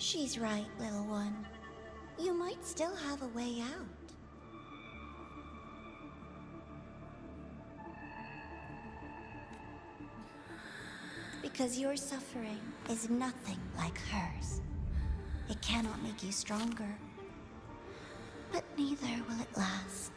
She's right, little one. You might still have a way out. Because your suffering is nothing like hers. It cannot make you stronger, but neither will it last.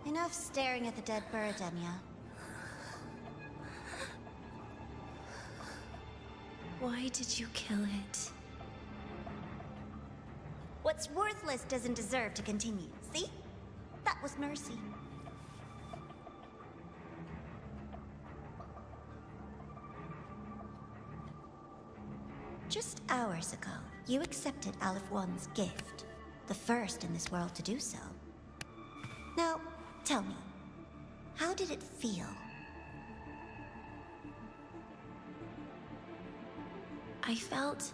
Enough staring at the dead bird, Denia. Why did you kill it? What's worthless doesn't deserve to continue. See? That was mercy. Just hours ago, you accepted Aleph One's gift. The first in this world to do so. Now, tell me, how did it feel? I felt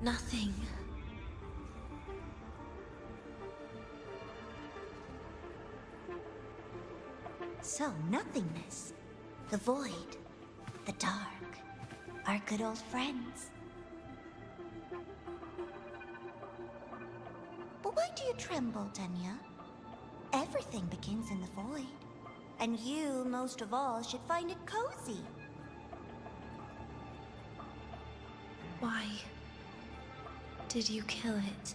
nothing. So, nothingness, the void, the dark, our good old friends. But why do you tremble, Denia? Everything begins in the void. And you, most of all, should find it cozy. Why did you kill it?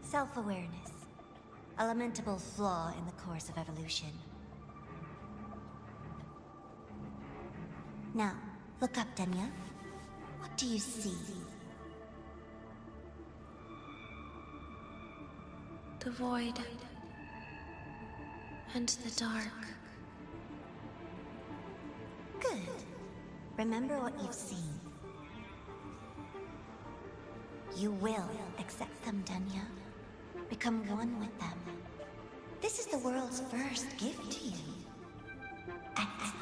Self-awareness. A lamentable flaw in the course of evolution. Now, look up, Denia. What do you see? The void. And the dark. Good. Remember what you've seen. You will accept them, Denia. Become one with them. This is the world's first gift to you. At last.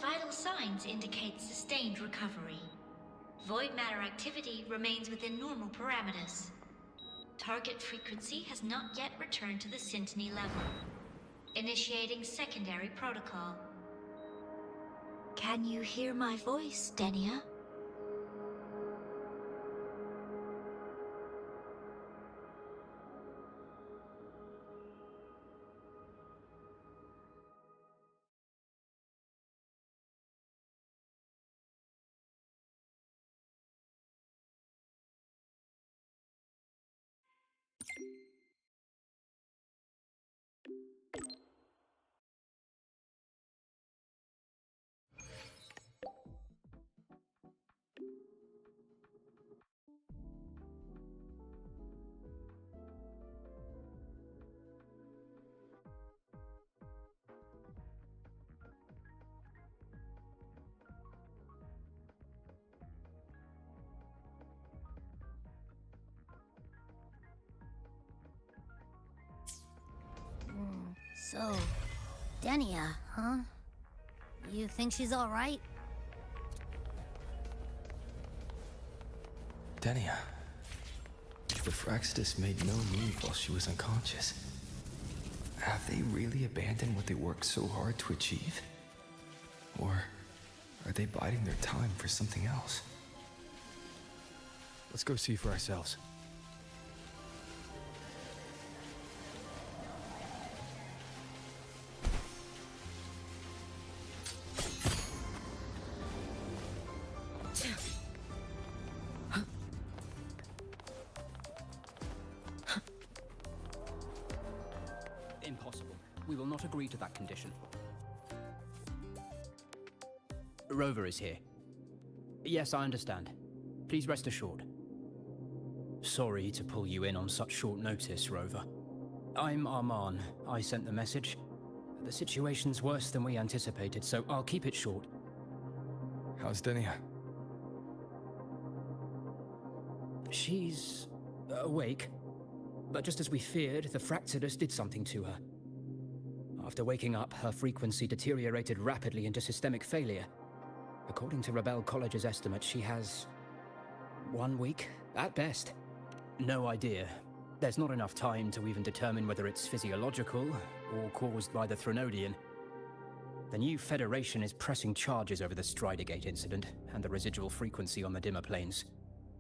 Vital signs indicate sustained recovery. Void matter activity remains within normal parameters. Target frequency has not yet returned to the Syntony level. Initiating secondary protocol. Can you hear my voice, Denia? So, Denia, huh? You think she's alright? Denia. The Fraxidus made no move while she was unconscious. Have they really abandoned what they worked so hard to achieve? Or are they biding their time for something else? Let's go see for ourselves. Impossible. We will not agree to that condition. Rover is here. Yes, I understand. Please rest assured. Sorry to pull you in on such short notice, Rover. I'm Arman. I sent the message. The situation's worse than we anticipated, so I'll keep it short. How's Denia? She's awake. But just as we feared, the Fraxidus did something to her. After waking up, her frequency deteriorated rapidly into systemic failure. According to Rebel College's estimate, she has 1 week, at best. No idea. There's not enough time to even determine whether it's physiological or caused by the Threnodian. The new Federation is pressing charges over the Stridergate incident and the residual frequency on the dimmer planes.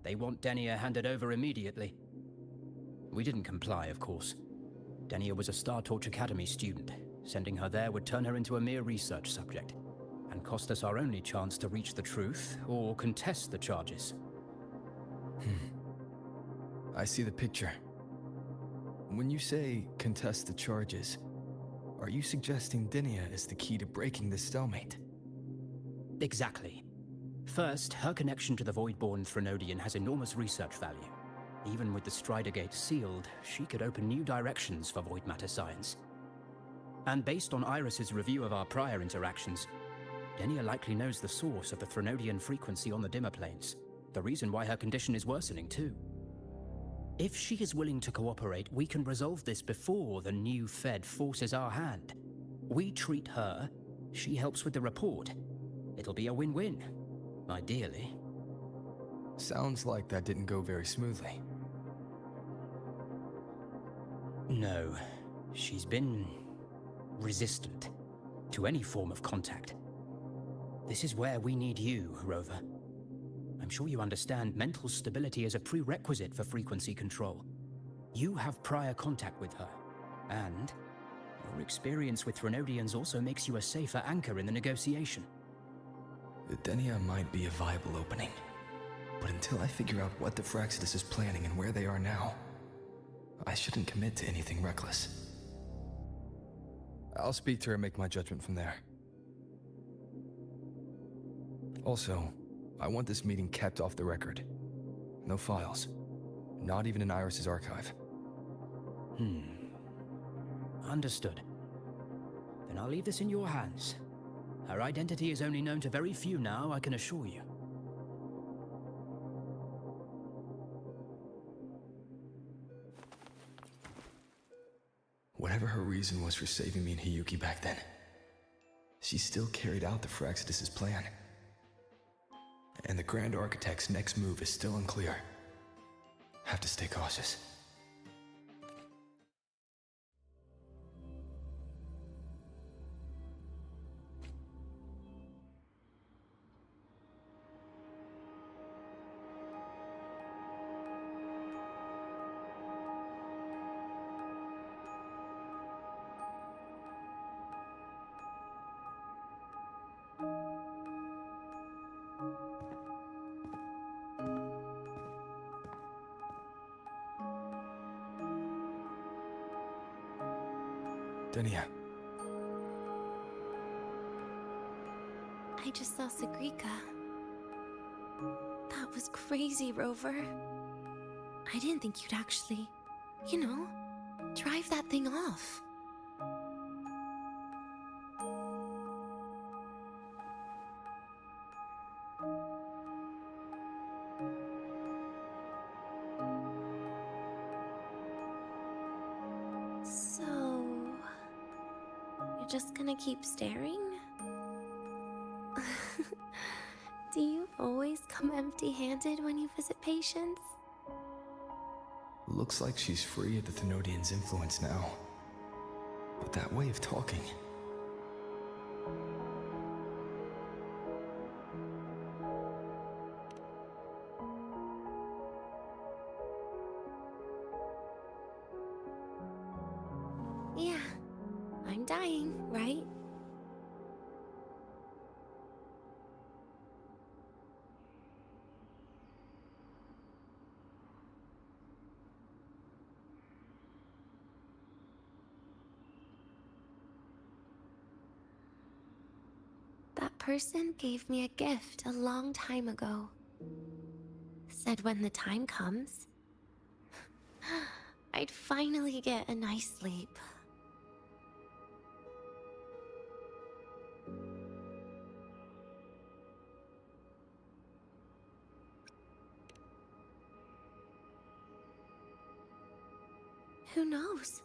They want Denia handed over immediately. We didn't comply, of course. Denia was a Star Torch Academy student. Sending her there would turn her into a mere research subject, and cost us our only chance to reach the truth or contest the charges. I see the picture. When you say contest the charges, are you suggesting Denia is the key to breaking this stalemate? Exactly. First, her connection to the Voidborn Threnodian has enormous research value. Even with the Stridergate sealed, she could open new directions for void matter science. And based on Iris's review of our prior interactions, Denia likely knows the source of the Threnodian frequency on the dimmer planes. The reason why her condition is worsening, too. If she is willing to cooperate, we can resolve this before the new Fed forces our hand. We treat her, she helps with the report. It'll be a win-win, ideally. Sounds like that didn't go very smoothly. No, she's been resistant to any form of contact. This is where we need you, Rover. I'm sure you understand mental stability is a prerequisite for frequency control. You have prior contact with her, and your experience with Threnodians also makes you a safer anchor in the negotiation. The Denia might be a viable opening, but until I figure out what the Fraxidus is planning and where they are now, I shouldn't commit to anything reckless. I'll speak to her and make my judgment from there. Also, I want this meeting kept off the record. No files. Not even in Iris's archive. Understood. Then I'll leave this in your hands. Her identity is only known to very few now, I can assure you. Whatever her reason was for saving me and Hiyuki back then, she still carried out the Fraxidus' plan. And the Grand Architect's next move is still unclear. Have to stay cautious. Denia. I just saw Sagrika. That was crazy, Rover. I didn't think you'd actually, drive that thing off. So, you're just gonna keep staring? Do you always come empty-handed when you visit patients? Looks like she's free of the Thenodian's influence now. But that way of talking... Yeah, I'm dying, right? That person gave me a gift a long time ago. Said when the time comes, I'd finally get a nice sleep. Who knows?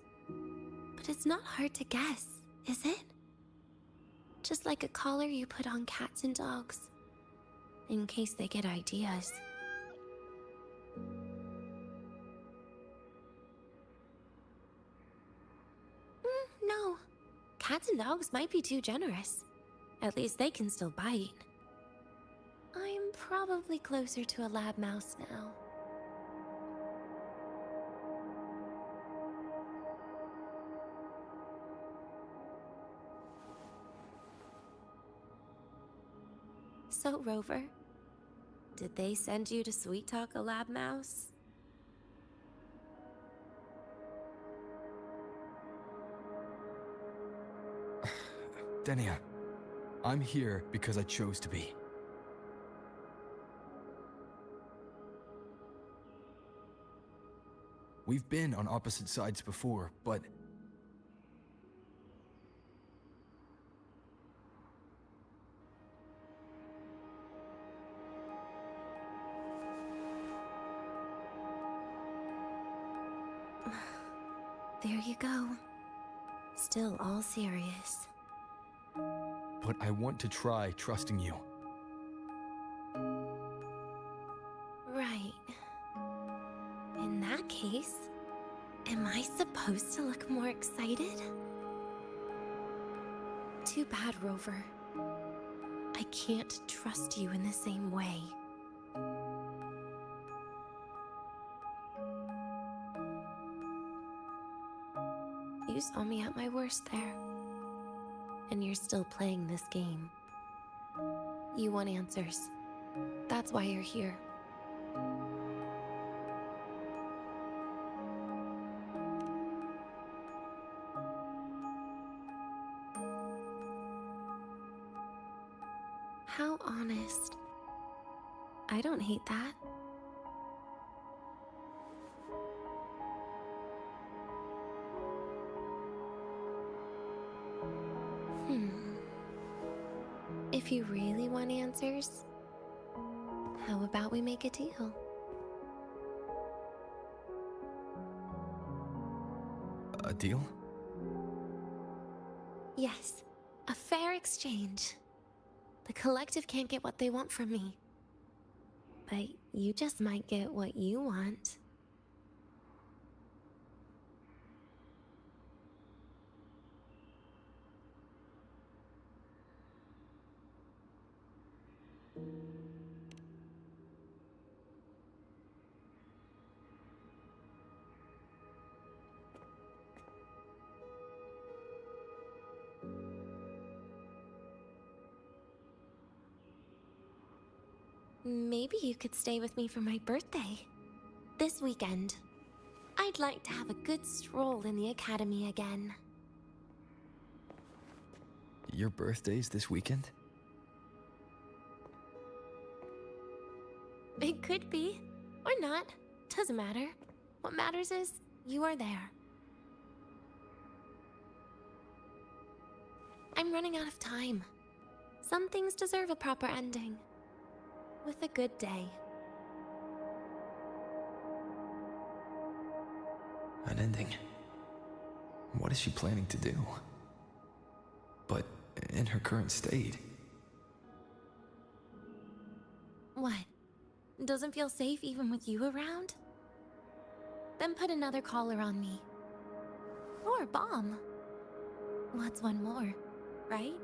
But it's not hard to guess, is it? Just like a collar you put on cats and dogs, in case they get ideas. No. Cats and dogs might be too generous. At least they can still bite. I'm probably closer to a lab mouse now. So, Rover, did they send you to sweet talk a lab mouse? Denia, I'm here because I chose to be. We've been on opposite sides before, but... There you go. Still all serious. but I want to try trusting you. Right. In that case, am I supposed to look more excited? Too bad, Rover. I can't trust you in the same way. You saw me at my worst there. And you're still playing this game. You want answers. That's why you're here. How honest. I don't hate that. If you really want answers, how about we make a deal? A deal? Yes, a fair exchange. The collective can't get what they want from me. But you just might get what you want. Maybe you could stay with me for my birthday. This weekend. I'd like to have a good stroll in the academy again. Your birthday's this weekend? It could be, or not. Doesn't matter. What matters is you are there. I'm running out of time. Some things deserve a proper ending. With a good day. An ending? What is she planning to do? But in her current state. What? Doesn't feel safe even with you around? Then put another collar on me. Or a bomb. What's one more, right?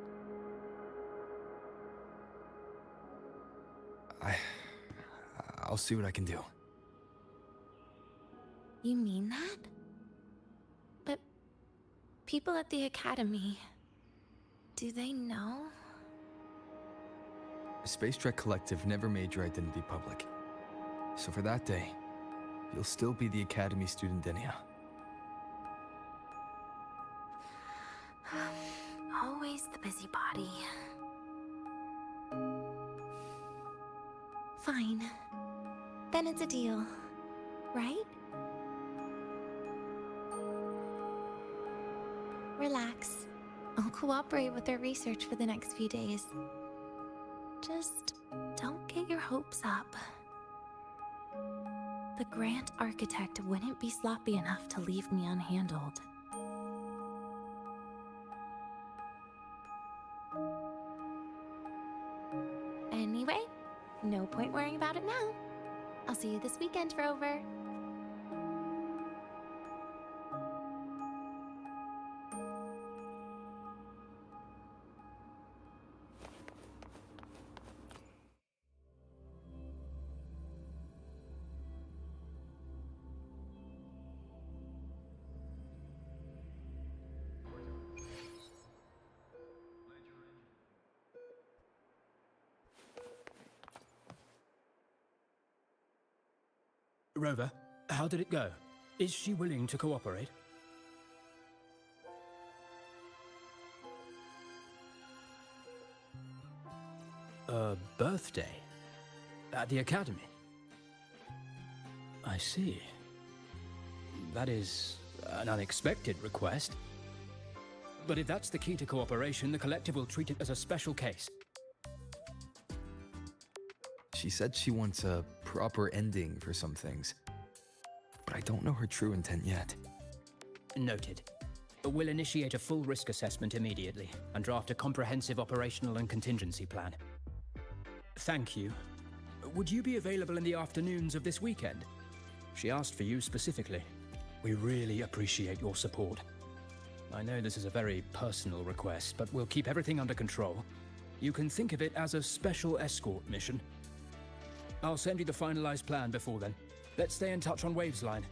I'll see what I can do. You mean that? But people at the academy, do they know? The Space Trek Collective never made your identity public. So for that day, you'll still be the Academy student Denia. Always the busybody. Fine. Then it's a deal, right? Relax. I'll cooperate with their research for the next few days. Just don't get your hopes up. The Grant Architect wouldn't be sloppy enough to leave me unhandled. Anyway, no point worrying about it now. I'll see you this weekend, Rover. Rover, how did it go? Is she willing to cooperate? A birthday? At the academy? I see. That is an unexpected request. But if that's the key to cooperation, the Collective will treat it as a special case. She said she wants a proper ending for some things. But I don't know her true intent yet. Noted. We'll initiate a full risk assessment immediately and draft a comprehensive operational and contingency plan. Thank you. Would you be available in the afternoons of this weekend? She asked for you specifically. We really appreciate your support. I know this is a very personal request, but we'll keep everything under control. You can think of it as a special escort mission. I'll send you the finalized plan before then. Let's stay in touch on Waves line.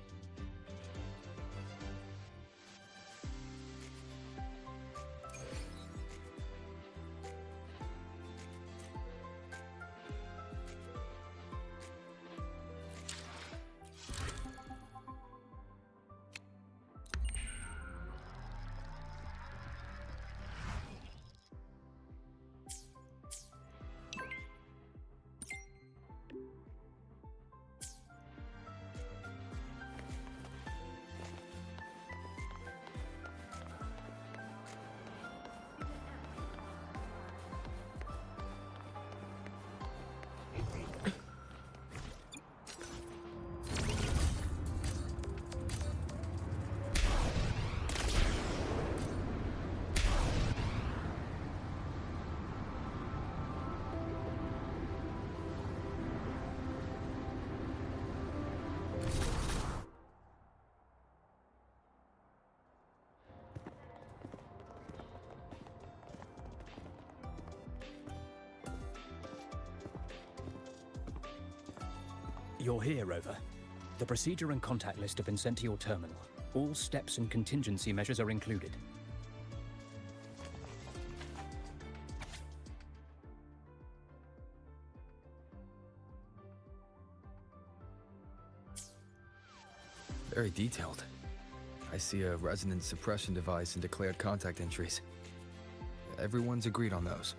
You're here, Rover. The procedure and contact list have been sent to your terminal. All steps and contingency measures are included. Very detailed. I see a resonance suppression device and declared contact entries. Everyone's agreed on those.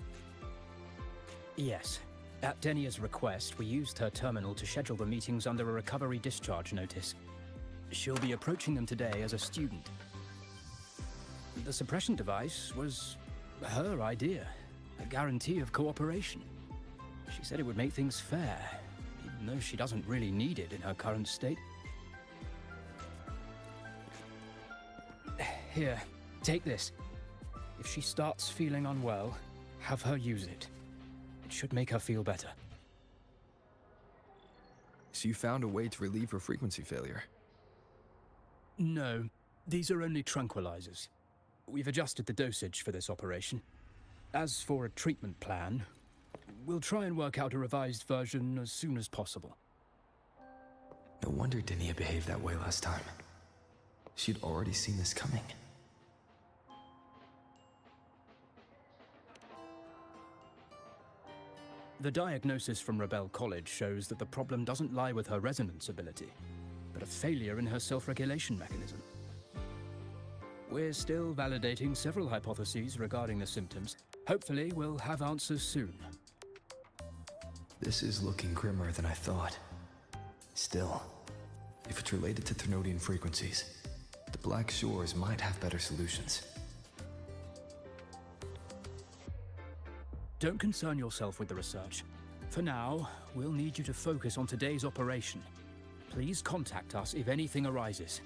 Yes. At Denia's request, we used her terminal to schedule the meetings under a recovery discharge notice. She'll be approaching them today as a student. The suppression device was her idea, a guarantee of cooperation. She said it would make things fair, even though she doesn't really need it in her current state. Here, take this. If she starts feeling unwell, have her use it. It should make her feel better. So you found a way to relieve her frequency failure? No, these are only tranquilizers. We've adjusted the dosage for this operation. As for a treatment plan, we'll try and work out a revised version as soon as possible. No wonder Denia behaved that way last time. She'd already seen this coming. The diagnosis from Rebel College shows that the problem doesn't lie with her resonance ability, but a failure in her self-regulation mechanism. We're still validating several hypotheses regarding the symptoms. Hopefully, we'll have answers soon. This is looking grimmer than I thought. Still, if it's related to Thermodian frequencies, the Black Shores might have better solutions. Don't concern yourself with the research. For now, we'll need you to focus on today's operation. Please contact us if anything arises.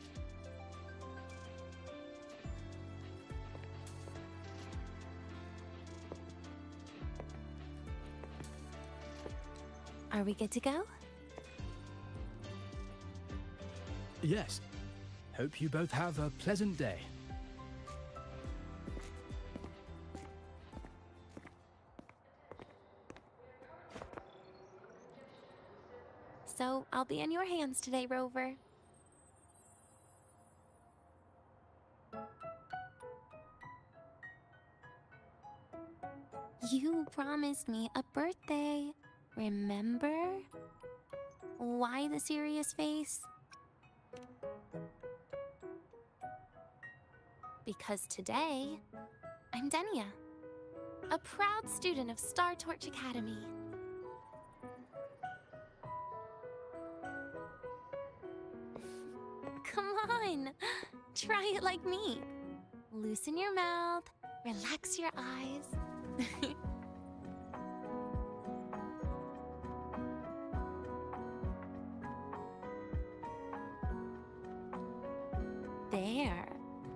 Are we good to go? Yes. Hope you both have a pleasant day. So, I'll be in your hands today, Rover. You promised me a birthday, remember? Why the serious face? Because today, I'm Denia, a proud student of Star Torch Academy. Come on, try it like me. Loosen your mouth, relax your eyes. There.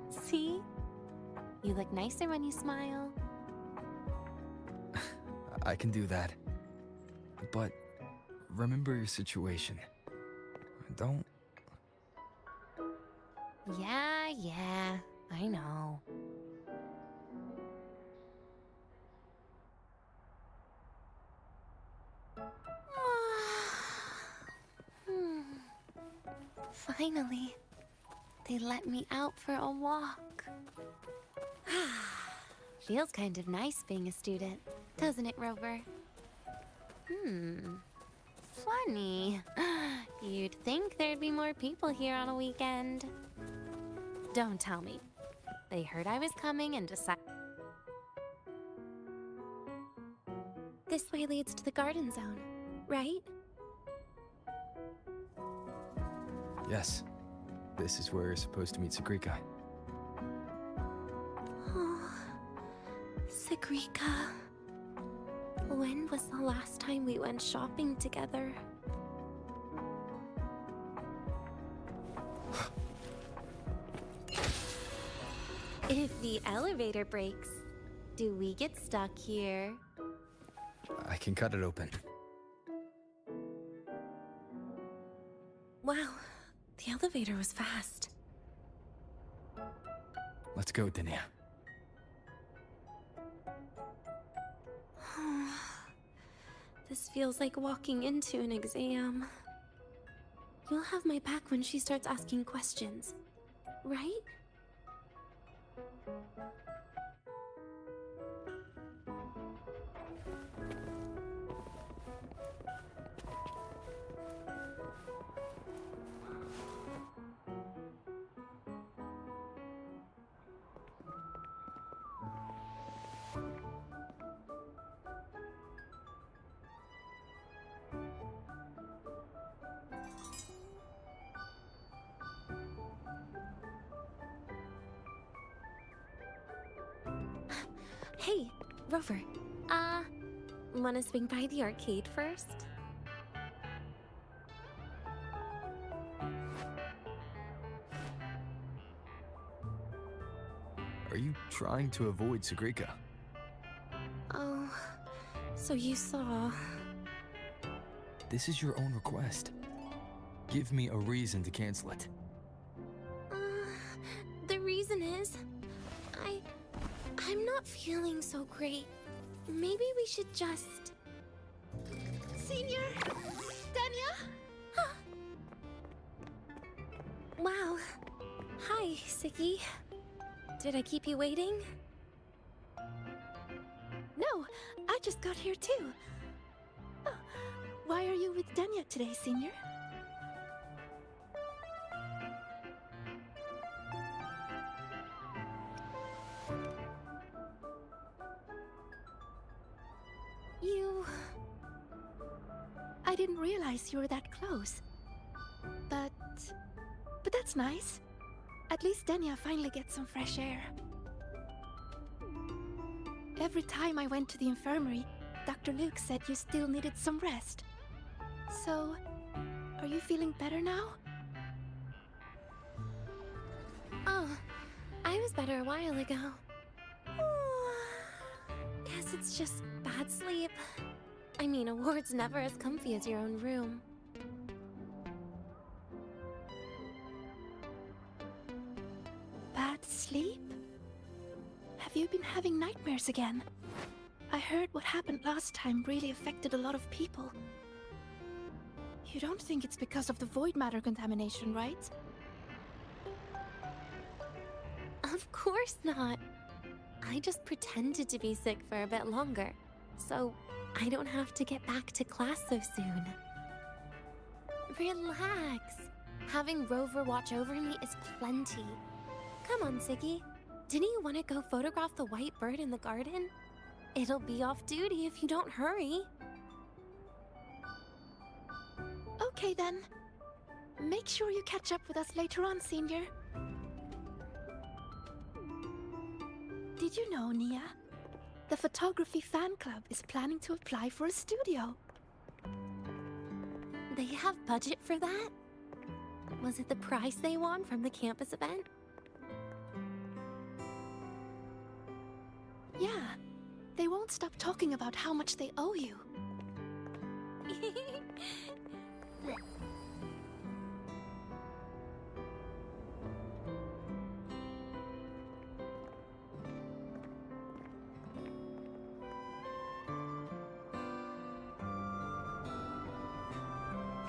See? You look nicer when you smile. I can do that. But remember your situation. Don't... Yeah, I know. Finally, they let me out for a walk. Feels kind of nice being a student, doesn't it, Rover? Funny. You'd think there'd be more people here on a weekend. Don't tell me. They heard I was coming and decided. This way leads to the garden zone, right? Yes. This is where you're supposed to meet Sagrika. Oh, Sagrika. When was the last time we went shopping together? If the elevator breaks, do we get stuck here? I can cut it open. Wow, the elevator was fast. Let's go, Denia. This feels like walking into an exam. You'll have my back when she starts asking questions, right? Hey, Rover. Wanna swing by the arcade first? Are you trying to avoid Sagrika? Oh, so you saw... This is your own request. Give me a reason to cancel it. The reason is... I'm not feeling so great. Maybe we should just... Senior! Denia! Wow. Hi, Siggy. Did I keep you waiting? No, I just got here too. Oh, why are you with Denia today, Senior? I didn't realize you were that close. But that's nice. At least Denia finally gets some fresh air. Every time I went to the infirmary, Dr. Luke said you still needed some rest. So, are you feeling better now? Oh, I was better a while ago. Guess it's just bad sleep. I mean, a ward's never as comfy as your own room. Bad sleep? Have you been having nightmares again? I heard what happened last time really affected a lot of people. You don't think it's because of the void matter contamination, right? Of course not. I just pretended to be sick for a bit longer, so I don't have to get back to class so soon. Relax. Having Rover watch over me is plenty. Come on, Siggy. Didn't you want to go photograph the white bird in the garden? It'll be off duty if you don't hurry. Okay then. Make sure you catch up with us later on, Senior. Did you know, Nia? The photography fan club is planning to apply for a studio. They have budget for that? Was it the prize they won from the campus event? Yeah, they won't stop talking about how much they owe you.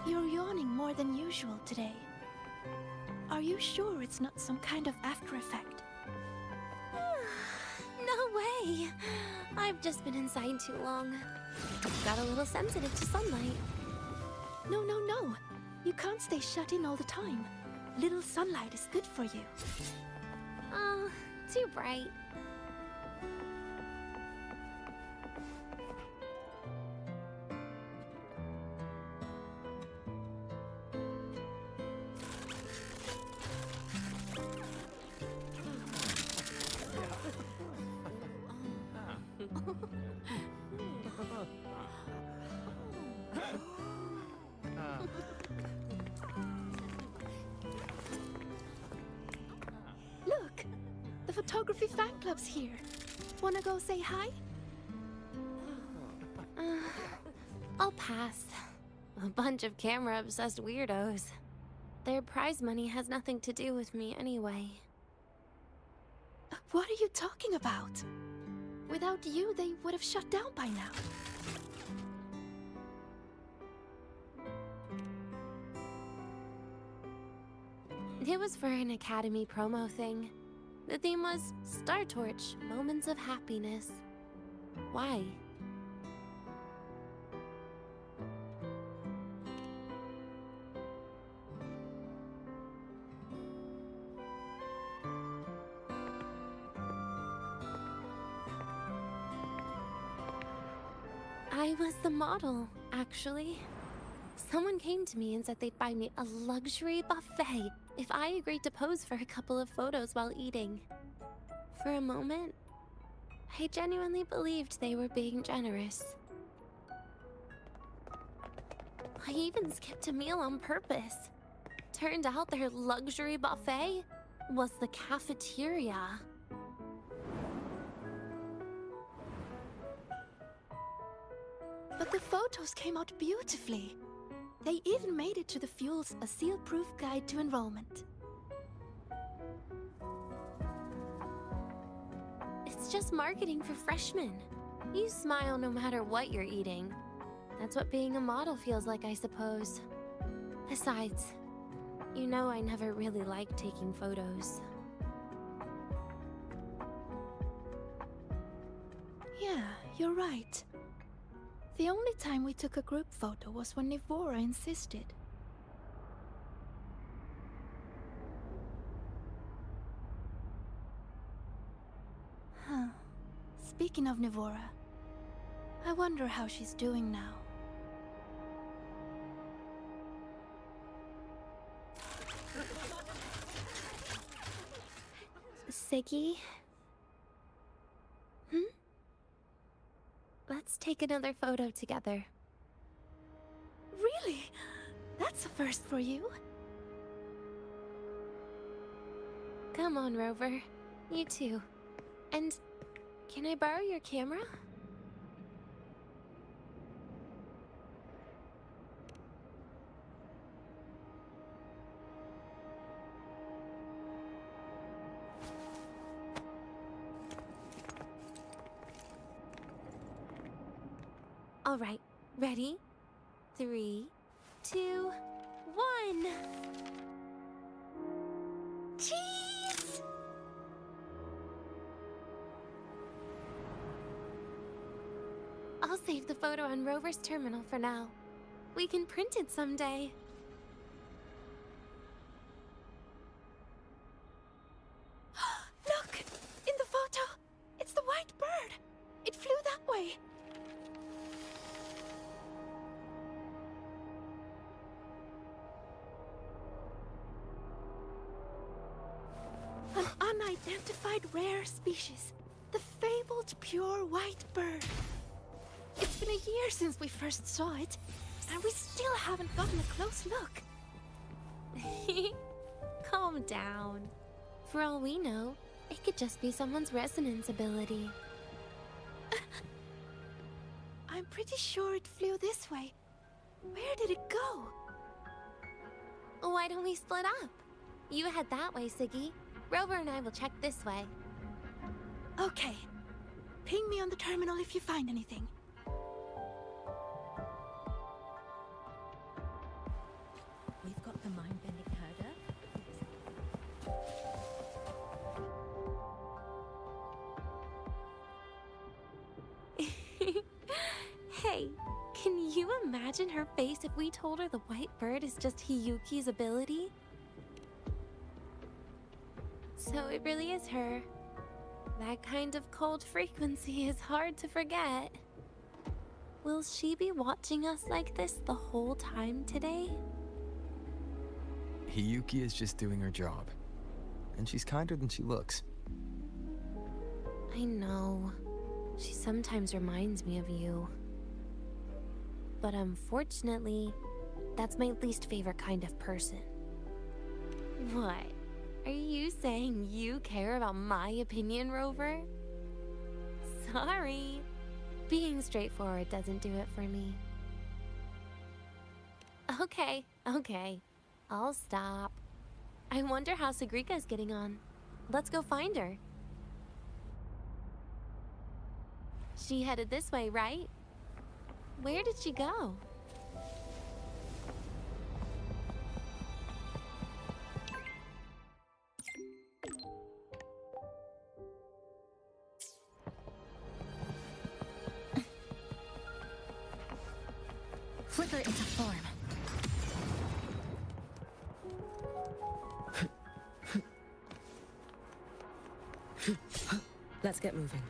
You're yawning more than usual today. Are you sure it's not some kind of after effect? No way! I've just been inside too long. Got a little sensitive to sunlight. No, no, no. You can't stay shut in all the time. Little sunlight is good for you. Oh, too bright. Look! The photography fan club's here. Wanna go say hi? I'll pass. A bunch of camera-obsessed weirdos. Their prize money has nothing to do with me anyway. What are you talking about? Without you, they would have shut down by now. It was for an Academy promo thing. The theme was Star Torch, Moments of Happiness. Why? I was the model, actually. Someone came to me and said they'd buy me a luxury buffet if I agreed to pose for a couple of photos while eating. For a moment, I genuinely believed they were being generous. I even skipped a meal on purpose. Turned out their luxury buffet was the cafeteria. But the photos came out beautifully. They even made it to the Fuel's A Seal-Proof Guide to Enrollment. It's just marketing for freshmen. You smile no matter what you're eating. That's what being a model feels like, I suppose. Besides, you know I never really liked taking photos. Yeah, you're right. The only time we took a group photo was when Nvidia insisted. Huh. Speaking of Nvidia, I wonder how she's doing now. Siggy? Let's take another photo together. Really? That's a first for you. Come on, Rover. You too. And can I borrow your camera? All right, ready? 3, 2, 1. Cheese! I'll save the photo on Rover's terminal for now. We can print it someday. Look! In the photo! It's the white bird! It flew that way! An unidentified rare species. The fabled pure white bird. It's been a year since we first saw it, and we still haven't gotten a close look. Calm down. For all we know, it could just be someone's resonance ability. I'm pretty sure it flew this way. Where did it go? Why don't we split up? You head that way, Siggy. Rover and I will check this way. Okay. Ping me on the terminal if you find anything. We've got the mind-bending herder. Hey, can you imagine her face if we told her the white bird is just Hiyuki's ability? So it really is her. That kind of cold frequency is hard to forget. Will she be watching us like this the whole time today? Hiyuki is just doing her job. And she's kinder than she looks. I know. She sometimes reminds me of you. But unfortunately, that's my least favorite kind of person. What? Are you saying you care about my opinion, Rover? Sorry. Being straightforward doesn't do it for me. Okay. I'll stop. I wonder how Sagrika's getting on. Let's go find her. She headed this way, right? Where did she go? Flicker into form. Let's get moving.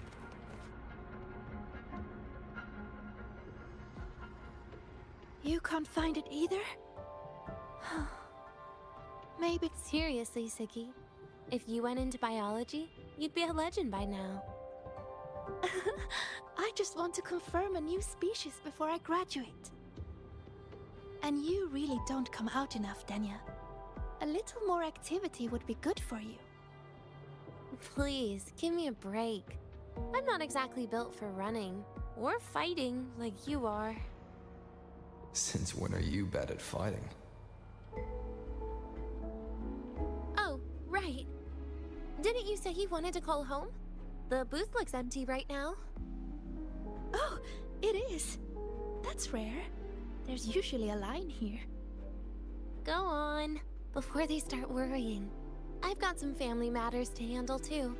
You can't find it either? Maybe... Seriously, Siggy. If you went into biology, you'd be a legend by now. I just want to confirm a new species before I graduate. And you really don't come out enough, Denia. A little more activity would be good for you. Please, give me a break. I'm not exactly built for running or fighting like you are. Since when are you bad at fighting? Oh, right. Didn't you say you wanted to call home? The booth looks empty right now. Oh, it is. That's rare. There's usually a line here. Go on, before they start worrying. I've got some family matters to handle too,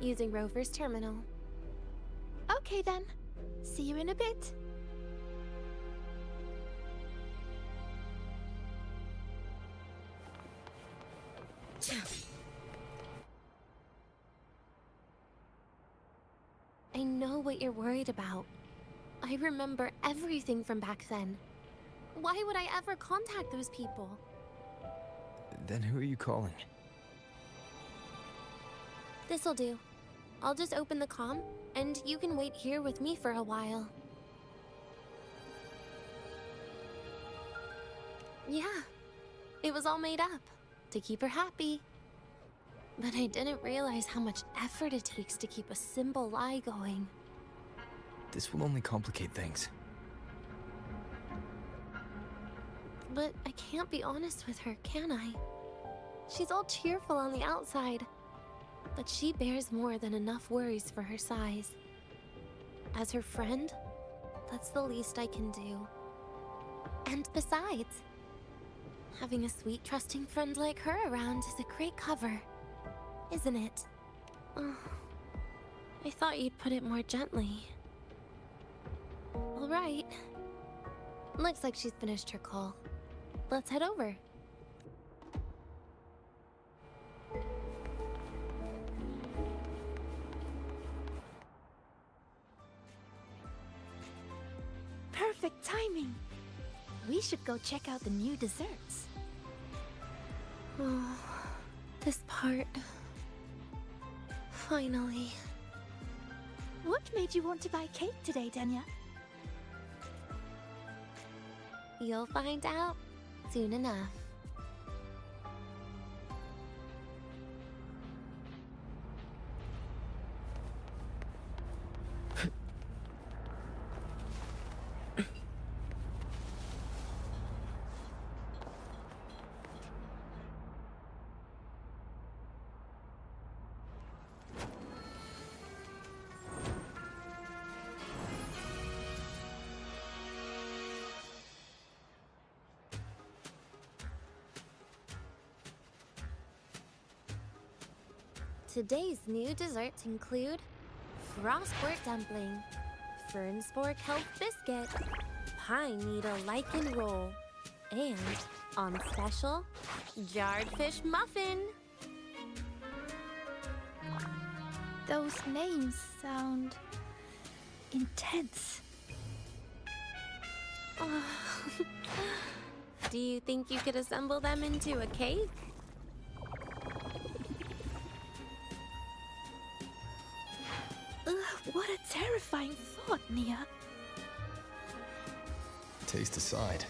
using Rover's terminal. Okay then. See you in a bit. I know what you're worried about. I remember everything from back then. Why would I ever contact those people? Then who are you calling? This'll do. I'll just open the comm, and you can wait here with me for a while. Yeah, it was all made up, to keep her happy. But I didn't realize how much effort it takes to keep a simple lie going. This will only complicate things. But I can't be honest with her, can I? She's all cheerful on the outside, but she bears more than enough worries for her size. As her friend, that's the least I can do. And besides, having a sweet, trusting friend like her around is a great cover, isn't it? Oh, I thought you'd put it more gently. All right. Looks like she's finished her call. Let's head over. Perfect timing. We should go check out the new desserts. Oh, this part. Finally. What made you want to buy cake today, Denia? You'll find out soon enough. Today's new desserts include frostwort dumpling, fern spore kelp biscuit, pine needle lichen roll, and, on special, jarred fish muffin. Those names sound intense. Do you think you could assemble them into a cake? What a terrifying thought, Nia. Taste aside,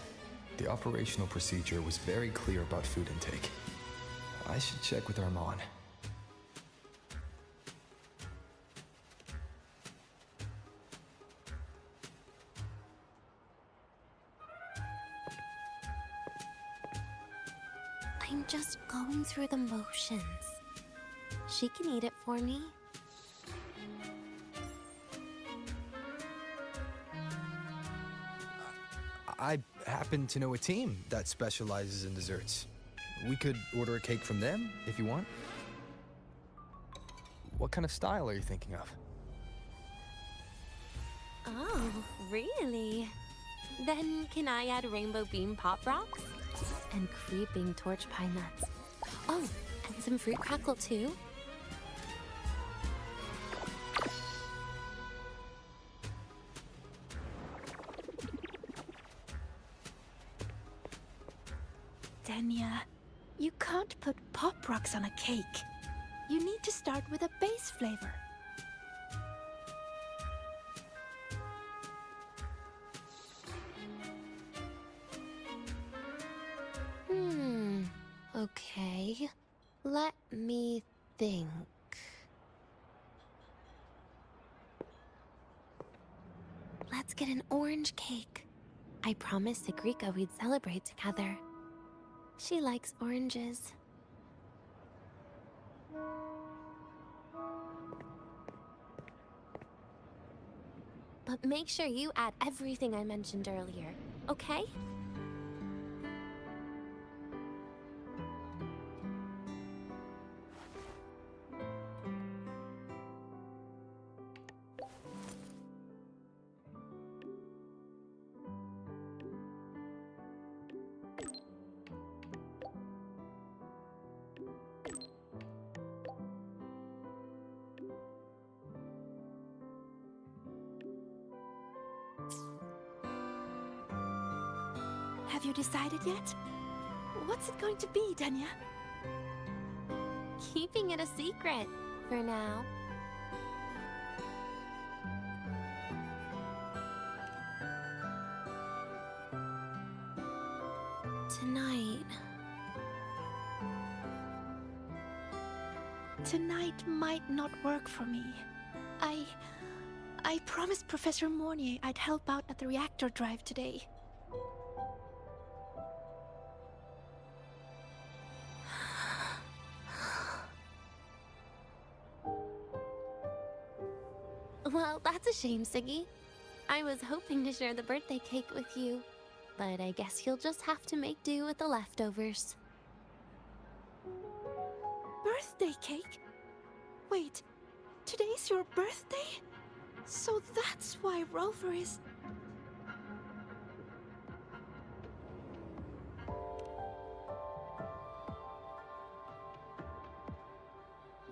the operational procedure was very clear about food intake. I should check with Armand. I'm just going through the motions. She can eat it for me. I happen to know a team that specializes in desserts. We could order a cake from them if you want. What kind of style are you thinking of? Oh, really? Then can I add rainbow beam pop rocks? And creeping torch pine nuts. Oh, and some fruit crackle too? Denia, you can't put pop rocks on a cake. You need to start with a base flavor. Okay. Let me think. Let's get an orange cake. I promised Sigrika we'd celebrate together. She likes oranges. But make sure you add everything I mentioned earlier, okay? Have you decided yet? What's it going to be, Denia? Keeping it a secret for now. Tonight might not work for me. I promised Professor Mornier I'd help out at the reactor drive today. Well, that's a shame, Siggy. I was hoping to share the birthday cake with you, but I guess you'll just have to make do with the leftovers. Birthday cake? Wait, today's your birthday? So that's why Rover is...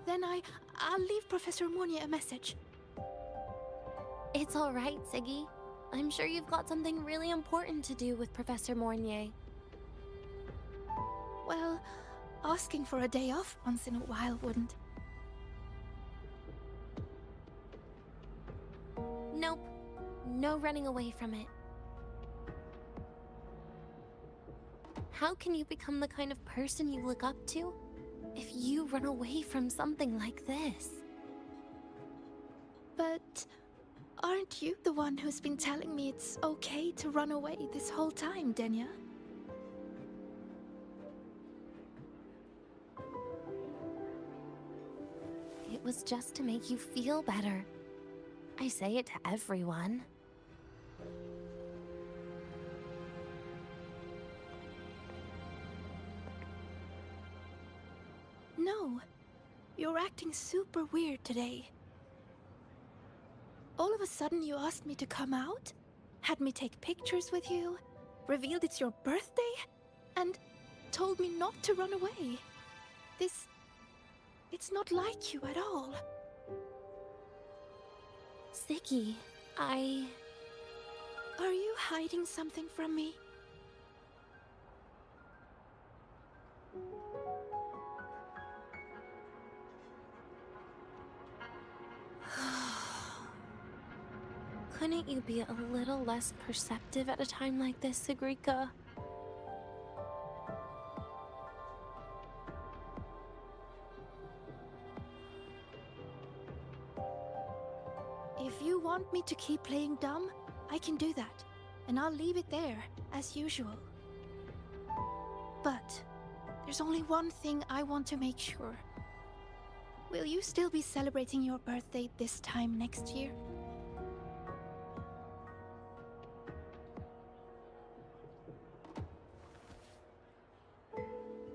Then I'll leave Professor Mornier a message. It's all right, Siggy. I'm sure you've got something really important to do with Professor Mornier. Well, asking for a day off once in a while wouldn't. Nope. No running away from it. How can you become the kind of person you look up to if you run away from something like this? But aren't you the one who's been telling me it's okay to run away this whole time, Denia? It was just to make you feel better. I say it to everyone. No, You're acting super weird today. All of a sudden you asked me to come out, had me take pictures with you, revealed it's your birthday, and told me not to run away. It's not like you at all. Ziggy, Are you hiding something from me? Couldn't you be a little less perceptive at a time like this, Sigrika? If you want me to keep playing dumb, I can do that. And I'll leave it there, as usual. But there's only one thing I want to make sure. Will you still be celebrating your birthday this time next year?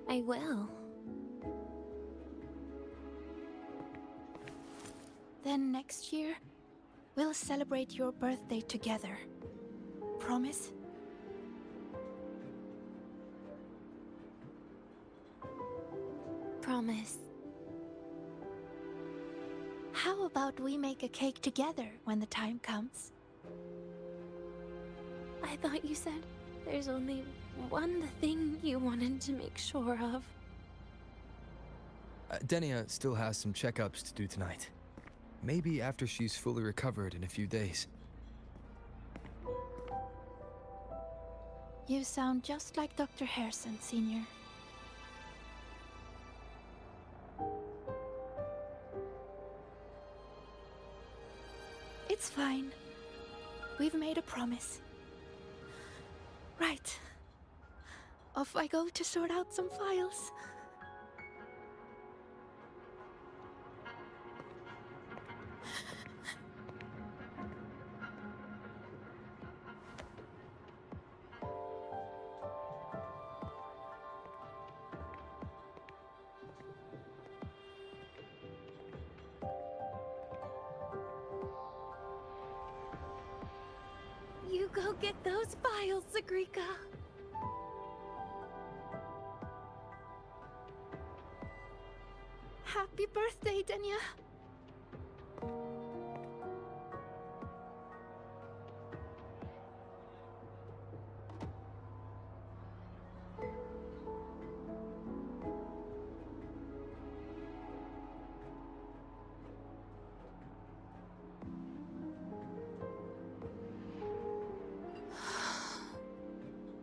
I will. Then next year, we'll celebrate your birthday together. Promise? Promise. How about we make a cake together when the time comes? I thought you said there's only one thing you wanted to make sure of. Denia still has some checkups to do tonight. Maybe after she's fully recovered in a few days. You sound just like Dr. Harrison, Senior. It's fine. We've made a promise. Right. Off I go to sort out some files. You go get those files, Sigrika. Happy birthday, Denia.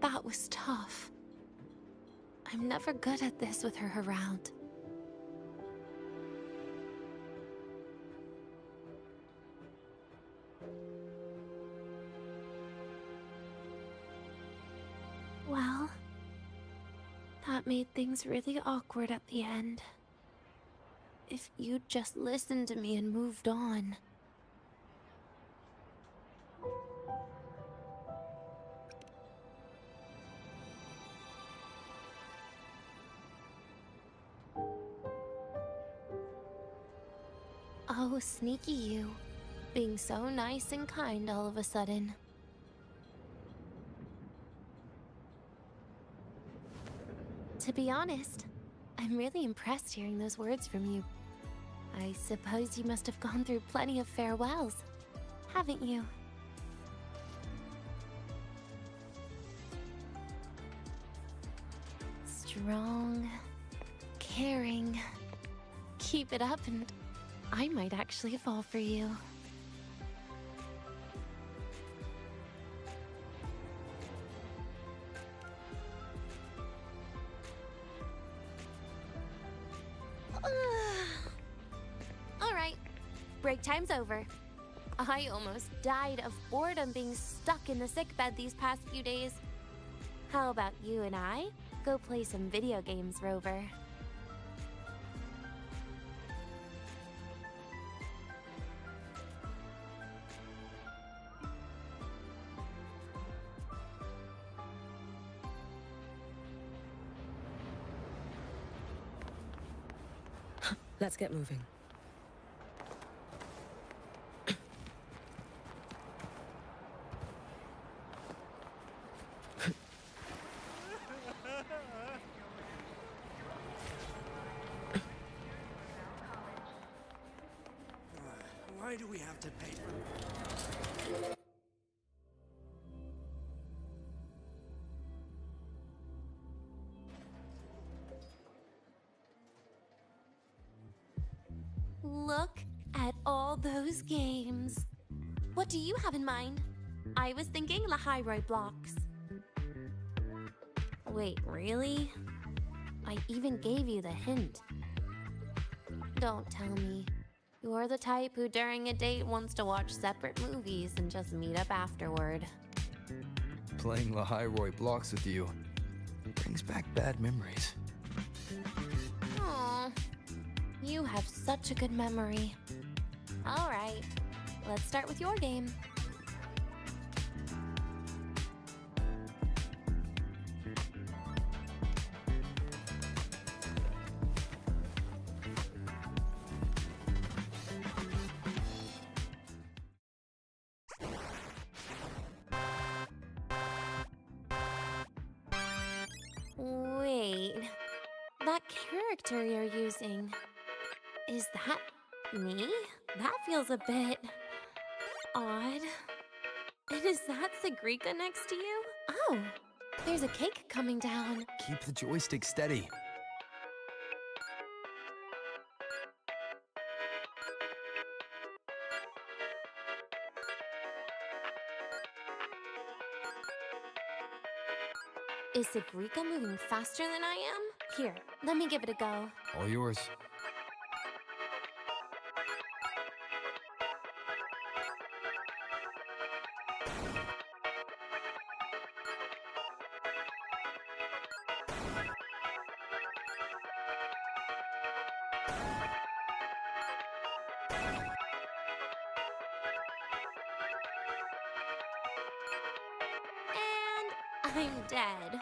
That was tough. I'm never good at this with her around. Well, that made things really awkward at the end. If you'd just listened to me and moved on. Oh, sneaky you. Being so nice and kind all of a sudden. To be honest, I'm really impressed hearing those words from you. I suppose you must have gone through plenty of farewells, haven't you? Strong, caring. Keep it up and I might actually fall for you. Alright, break time's over. I almost died of boredom being stuck in the sickbed these past few days. How about you and I go play some video games, Rover? Let's get moving. Why do we have to pay? Look at all those games. What do you have in mind? I was thinking Lahairoi blocks. Wait, really? I even gave you the hint. Don't tell me. You're the type who during a date wants to watch separate movies and just meet up afterward. Playing Lahairoi blocks with you brings back bad memories. Aw, you have such a good memory. All right, let's start with your game. Wait, that character you're using, is that me? That feels a bit odd. And is that Sigrika next to you? Oh, there's a cake coming down. Keep the joystick steady. Is Sigrika moving faster than I am? Here, let me give it a go. All yours. I'm dead.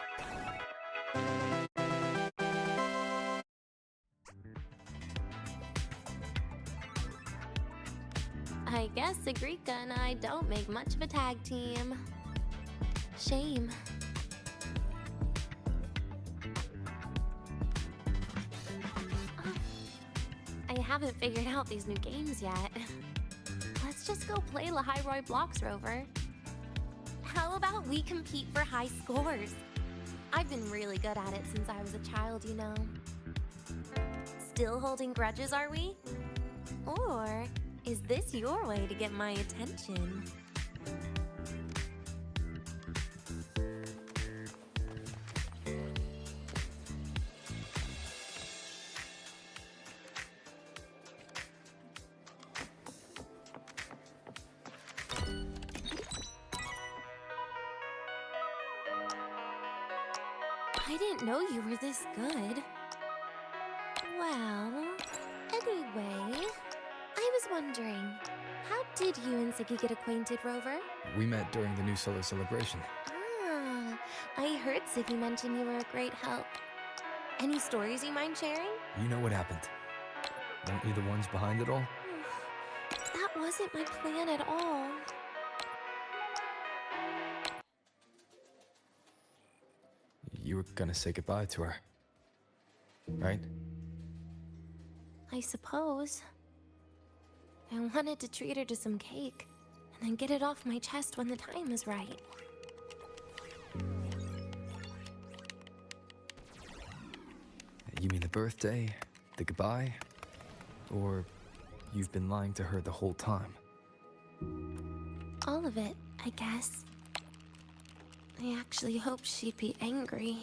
I guess Sigrika and I don't make much of a tag team. Shame. I haven't figured out these new games yet. Let's just go play Lahairoi blocks, Rover. How about we compete for high scores? I've been really good at it since I was a child, you know. Still holding grudges, are we? Or is this your way to get my attention? I didn't know you were this good. Well, anyway, I was wondering, how did you and Siggy get acquainted, Rover? We met during the New Solar Celebration. Ah, I heard Siggy mention you were a great help. Any stories you mind sharing? You know what happened. Weren't you the ones behind it all? That wasn't my plan at all. You were gonna say goodbye to her, right? I suppose. I wanted to treat her to some cake, and then get it off my chest when the time is right. You mean the birthday, the goodbye, or you've been lying to her the whole time? All of it, I guess. I actually hoped she'd be angry.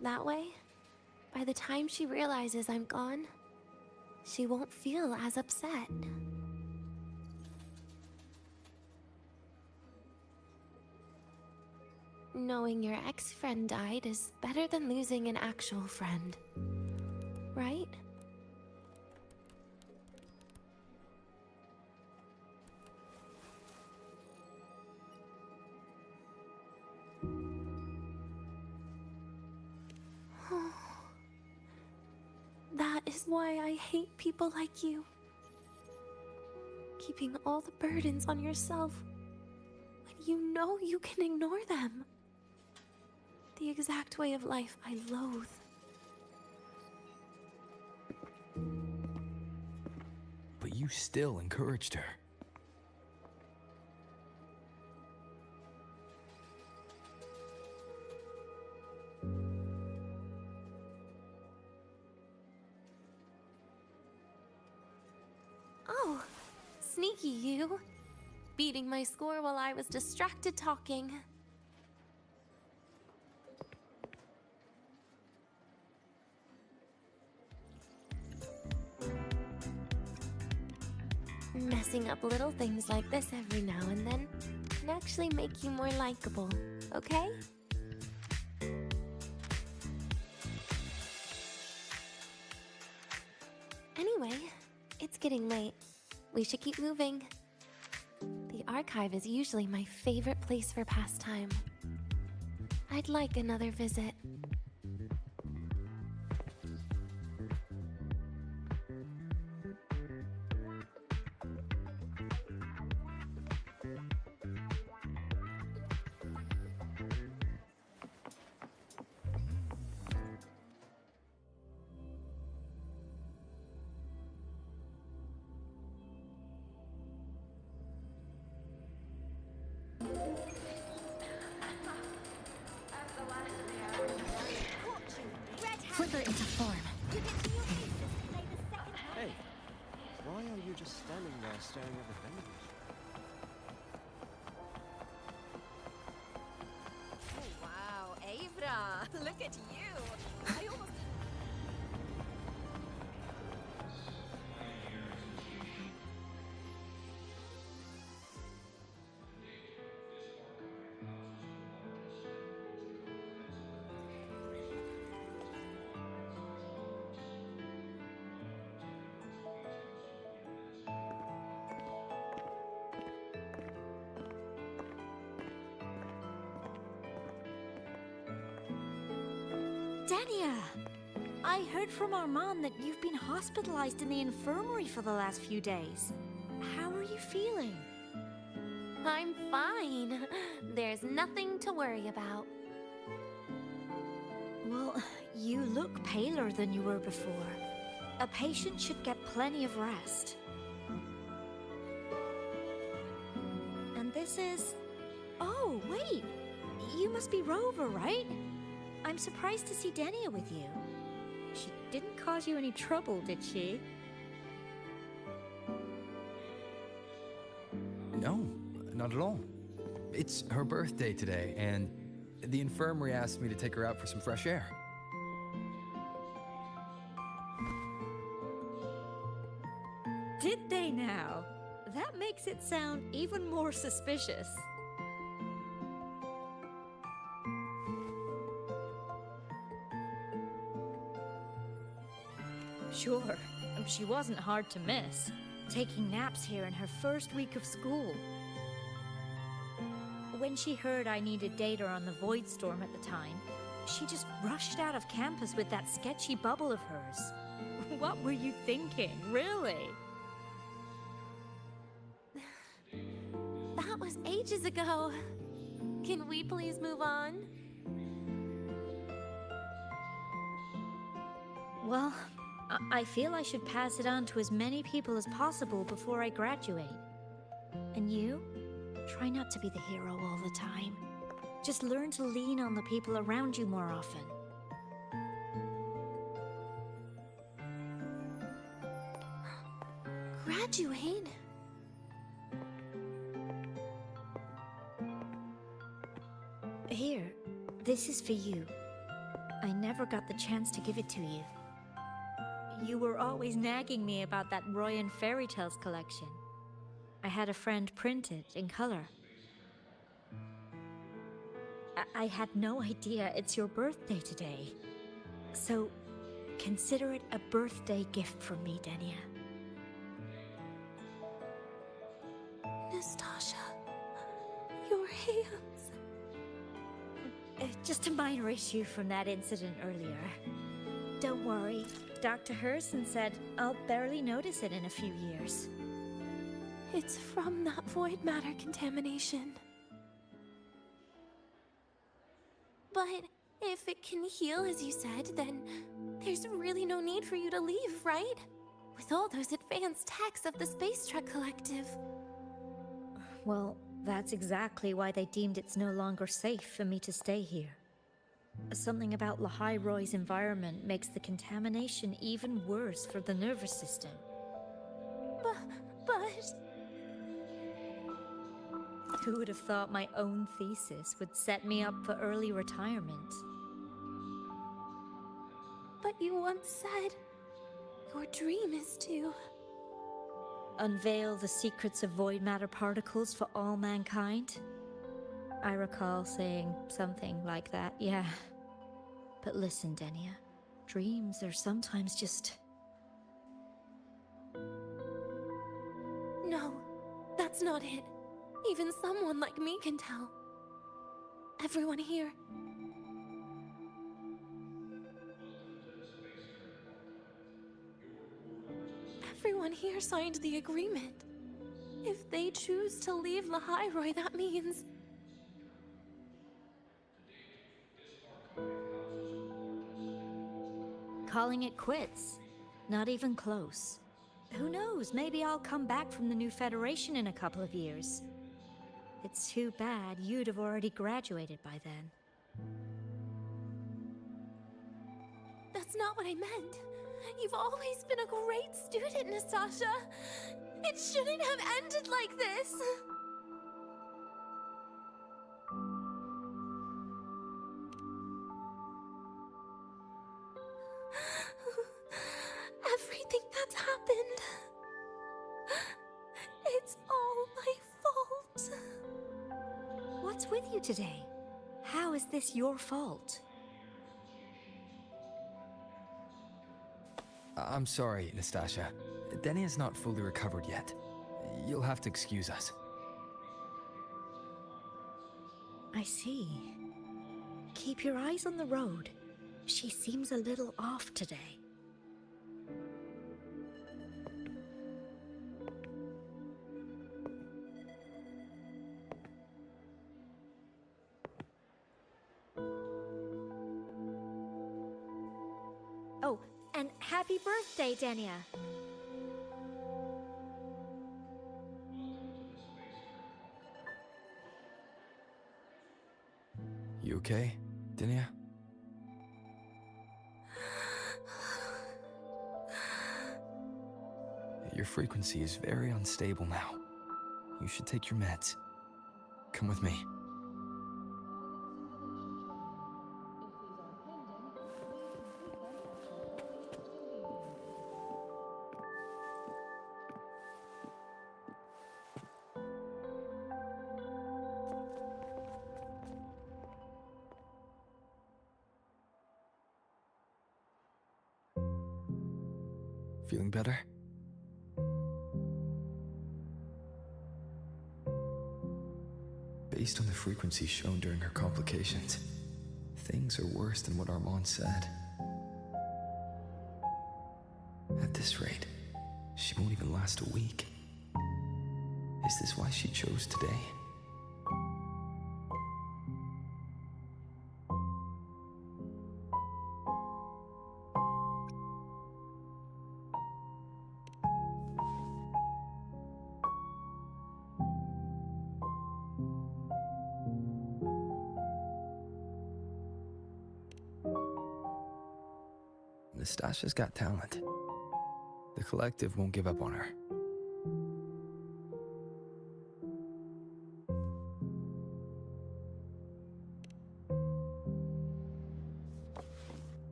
That way, by the time she realizes I'm gone, she won't feel as upset. Knowing your ex-friend died is better than losing an actual friend, right? why I hate people like you. Keeping all the burdens on yourself when you know you can ignore them. The exact way of life I loathe. But you still encouraged her. Oh, sneaky you. Beating my score while I was distracted talking. Messing up little things like this every now and then can actually make you more likable, okay? Anyway, it's getting late. We should keep moving. The archive is usually my favorite place for pastime. I'd like another visit. Flicker into form. Hey, why are you just standing there staring at the vendors? Oh, wow, Avra, look at you. I almost... Denia! I heard from Armand that you've been hospitalized in the infirmary for the last few days. How are you feeling? I'm fine. There's nothing to worry about. Well, you look paler than you were before. A patient should get plenty of rest. And this is... Oh, wait! You must be Rover, right? I'm surprised to see Denia with you. She didn't cause you any trouble, did she? No, not at all. It's her birthday today, and the infirmary asked me to take her out for some fresh air. Did they now? That makes it sound even more suspicious. Sure, she wasn't hard to miss, taking naps here in her first week of school. When she heard I needed data on the Void Storm at the time, she just rushed out of campus with that sketchy bubble of hers. What were you thinking, really? That was ages ago. Can we please move on? Well, I feel I should pass it on to as many people as possible before I graduate. And you? Try not to be the hero all the time. Just learn to lean on the people around you more often. Graduate? Here, this is for you. I never got the chance to give it to you. You were always nagging me about that Roy and Fairy Tales collection. I had a friend print it in color. I had no idea it's your birthday today. So, consider it a birthday gift from me, Denia. Nastasha, your hands. Just a minor issue from that incident earlier. Don't worry. Dr. Herson said I'll barely notice it in a few years. It's from that void matter contamination. But if it can heal, as you said, then there's really no need for you to leave, right? With all those advanced techs of the Space Trek Collective. Well, that's exactly why they deemed it's no longer safe for me to stay here. Something about Lahai-Roy's environment makes the contamination even worse for the nervous system. But... Who would have thought my own thesis would set me up for early retirement? But you once said your dream is to... unveil the secrets of void matter particles for all mankind? I recall saying something like that, yeah. But listen, Denia, dreams are sometimes just... No, that's not it. Even someone like me can tell. Everyone here. Everyone here signed the agreement. If they choose to leave Lahai-Roy, that means... calling it quits. Not even close. Who knows, maybe I'll come back from the new Federation in a couple of years. It's too bad you'd have already graduated by then. That's not what I meant. You've always been a great student, Nastasha. It shouldn't have ended like this. Everything that's happened... it's all my fault. What's with you today? How is this your fault? I'm sorry, Nastasha. Denia's not fully recovered yet. You'll have to excuse us. I see. Keep your eyes on the road. She seems a little off today. Oh, and happy birthday, Denia! You okay, Denia? Your frequency is very unstable now. You should take your meds. Come with me. Feeling better? Based on the frequency shown during her complications, things are worse than what Armand said. At this rate, she won't even last a week. Is this why she chose today? Nastasha's got talent. The collective won't give up on her.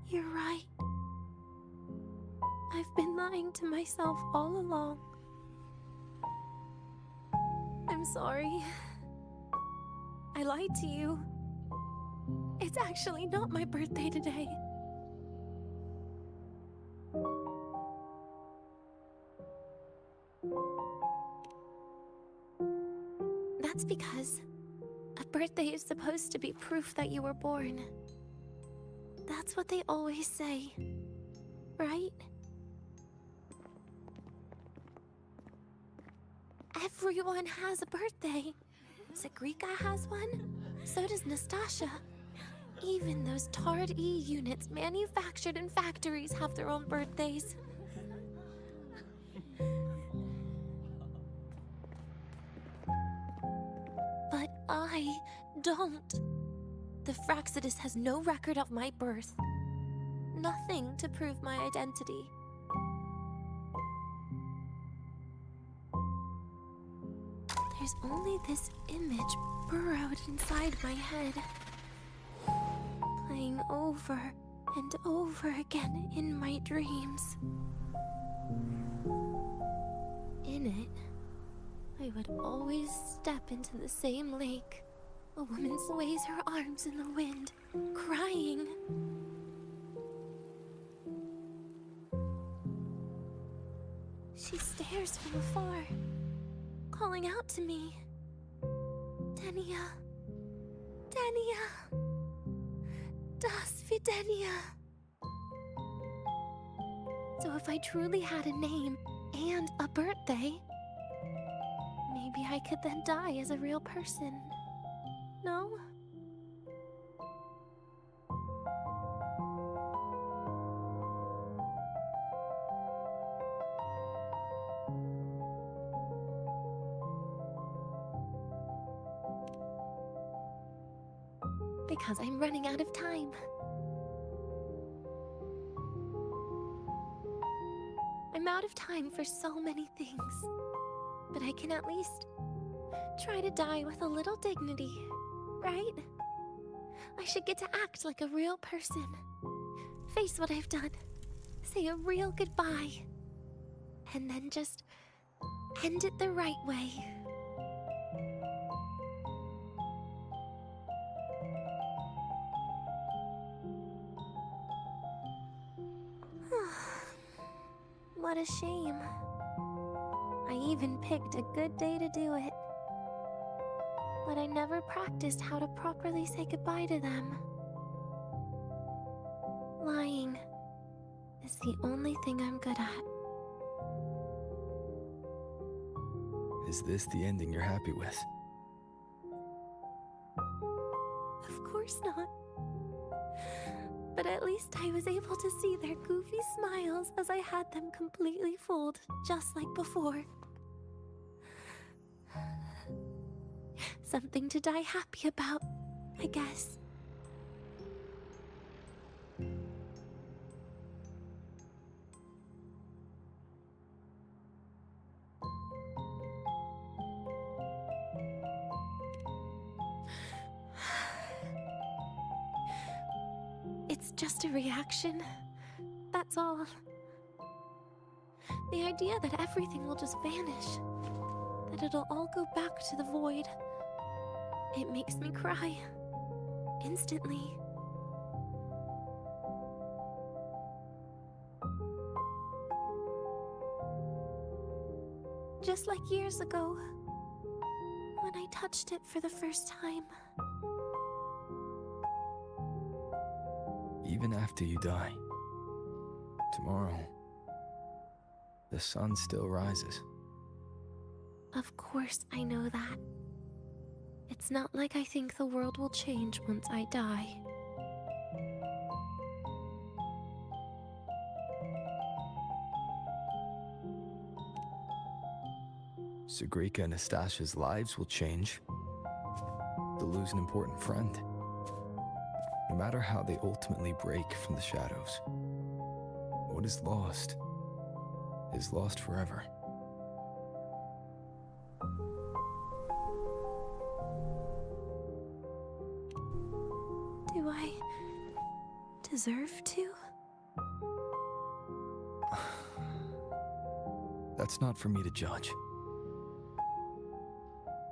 You're right. I've been lying to myself all along. I'm sorry. I lied to you. It's actually not my birthday today. That's because a birthday is supposed to be proof that you were born. That's what they always say, right? Everyone has a birthday. Zagrika has one, so does Nastasha. Even those tarred E units manufactured in factories have their own birthdays. But I don't. The Fraxidus has no record of my birth. Nothing to prove my identity. There's only this image burrowed inside my head, playing over and over again in my dreams. In it, I would always step into the same lake. A woman sways her arms in the wind, crying. She stares from afar, calling out to me. Denia. Denia. Das Videnia. So if I truly had a name and a birthday, maybe I could then die as a real person. No? Because I'm running out of time. I'm out of time for so many things, but I can at least try to die with a little dignity, right? I should get to act like a real person, face what I've done, say a real goodbye, and then just end it the right way. What a shame. I even picked a good day to do it. But I never practiced how to properly say goodbye to them. Lying is the only thing I'm good at. Is this the ending you're happy with? Of course not. But at least I was able to see their goofy smiles as I had them completely fooled, just like before. Something to die happy about, I guess. It's just a reaction. That's all. The idea that everything will just vanish, that it'll all go back to the void, it makes me cry. Instantly. Just like years ago, when I touched it for the first time. Even after you die, tomorrow, the sun still rises. Of course I know that. It's not like I think the world will change once I die. Zagrika and Nastasha's lives will change. They'll lose an important friend. No matter how they ultimately break from the shadows, what is lost forever. Do I deserve to? That's not for me to judge.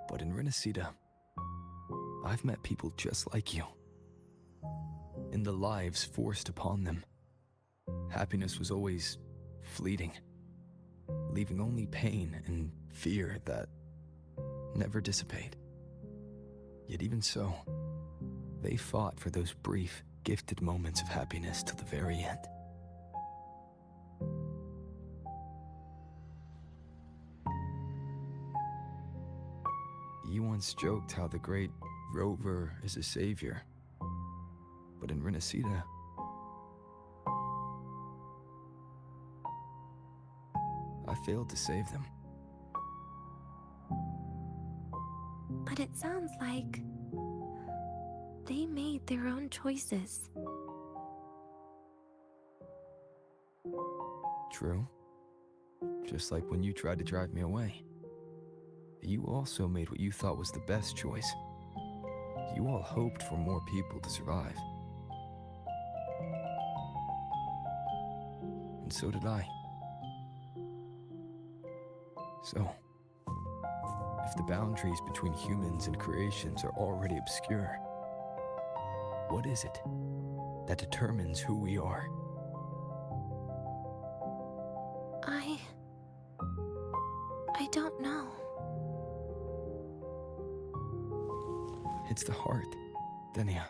But in Renacida, I've met people just like you. in the lives forced upon them. Happiness was always fleeting, leaving only pain and fear that never dissipate. Yet even so, they fought for those brief, gifted moments of happiness till the very end. You once joked how the great Rover is a savior, but in Renacida, I failed to save them. But it sounds like they made their own choices. True. Just like when you tried to drive me away. You also made what you thought was the best choice. You all hoped for more people to survive. And so did I. So, if the boundaries between humans and creations are already obscure, what is it that determines who we are? I don't know. It's the heart, Denia.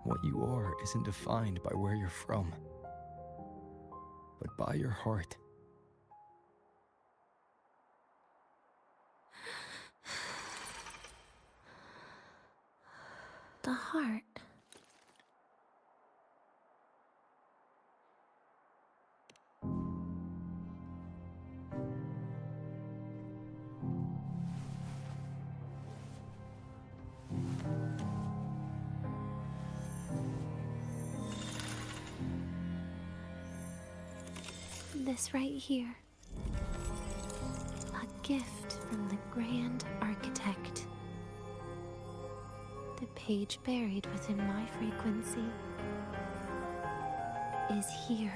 What you are isn't defined by where you're from, but by your heart. The heart. This right here. A gift from the Grand Architect. The page buried within my frequency is here.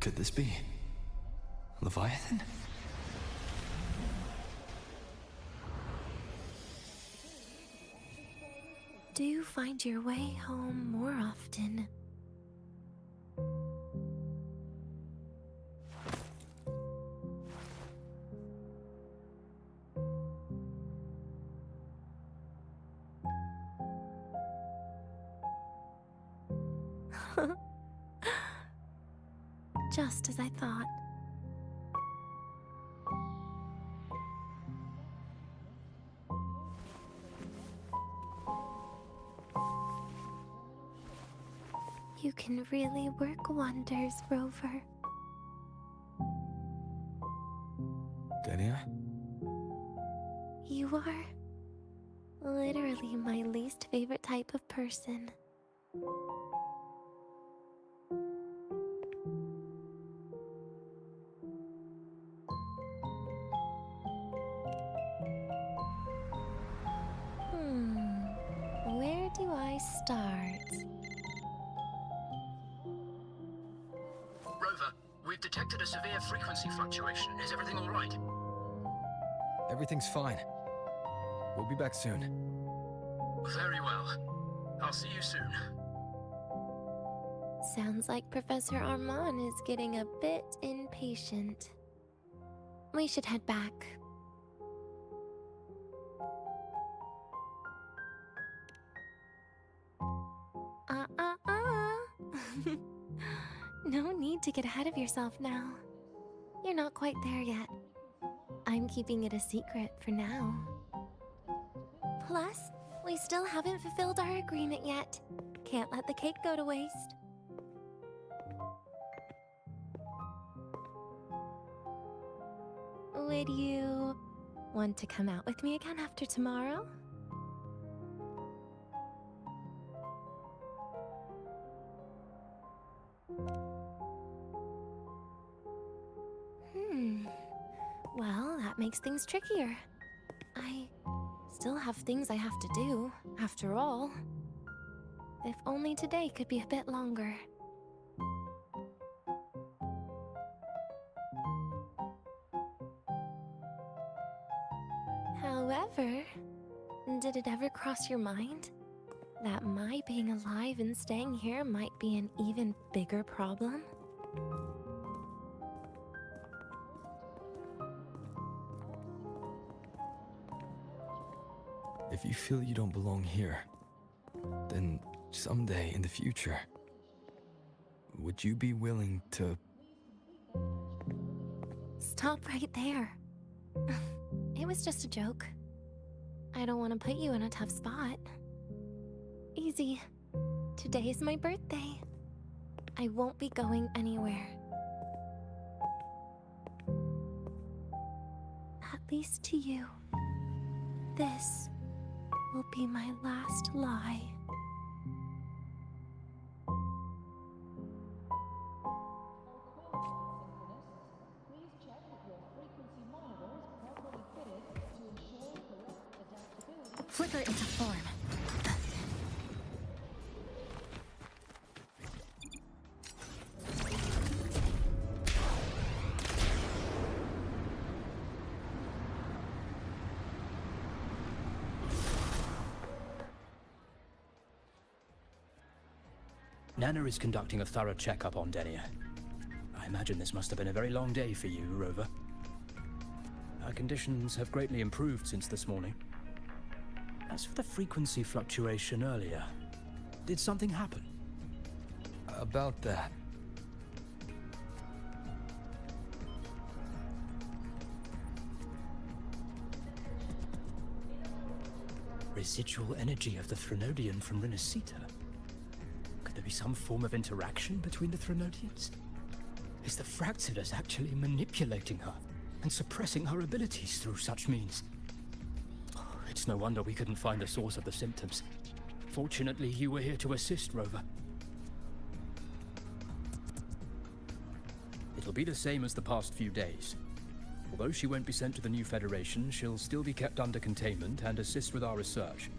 Could this be Leviathan? Do you find your way home more often? Just as I thought. You can really work wonders, Rover. Denia? You are literally my least favorite type of person. Where do I start? Rover, we've detected a severe frequency fluctuation. Is everything all right? Everything's fine. We'll be back soon. Very well. I'll see you soon. Sounds like Professor Armand is getting a bit impatient. We should head back. No need to get ahead of yourself now. You're not quite there yet. I'm keeping it a secret for now. Plus, we still haven't fulfilled our agreement yet. Can't let the cake go to waste. Would you want to come out with me again after tomorrow? Well, that makes things trickier. I still have things I have to do, after all. If only today could be a bit longer. However, did it ever cross your mind that my being alive and staying here might be an even bigger problem? If you feel you don't belong here, then someday in the future, would you be willing to... Stop right there. It was just a joke. I don't want to put you in a tough spot. Easy. Today is my birthday. I won't be going anywhere. At least to you. This will be my last lie. Flicker into form. Nana is conducting a thorough checkup on Denia. I imagine this must have been a very long day for you, Rover. Her conditions have greatly improved since this morning. As for the frequency fluctuation earlier, did something happen? About that. Residual energy of the Threnodian from Renacita? Could there be some form of interaction between the Threnodians? Is the Fractidus actually manipulating her and suppressing her abilities through such means? It's no wonder we couldn't find the source of the symptoms. Fortunately, you were here to assist, Rover. It'll be the same as the past few days. Although she won't be sent to the new Federation, she'll still be kept under containment and assist with our research.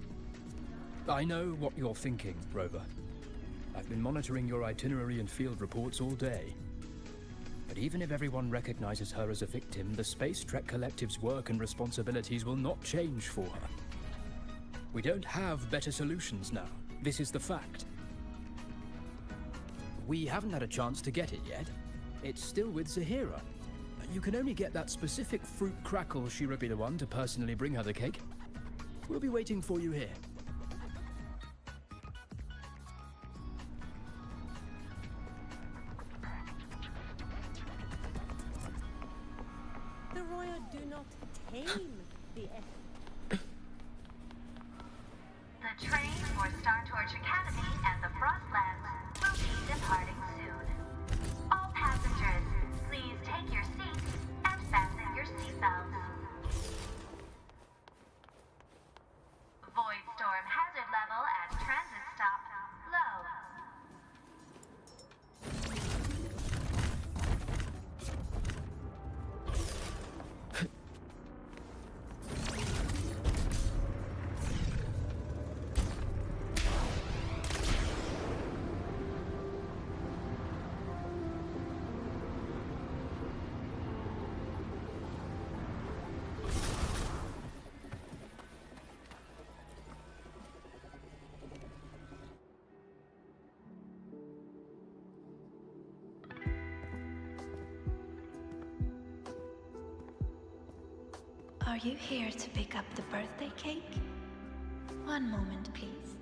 I know what you're thinking, Rover. I've been monitoring your itinerary and field reports all day. But even if everyone recognizes her as a victim, the Space Trek Collective's work and responsibilities will not change for her. We don't have better solutions now. This is the fact. We haven't had a chance to get it yet. It's still with Zahira. You can only get that specific fruit crackle she'll be the one to personally bring her the cake. We'll be waiting for you here. The Royal do not tame the The train for Star Torch Academy and the Frostlands will be departing soon. All passengers, please take your seats and fasten your seatbelts. Void storm hazard level at transit stop low. Are you here to pick up the birthday cake? One moment, please.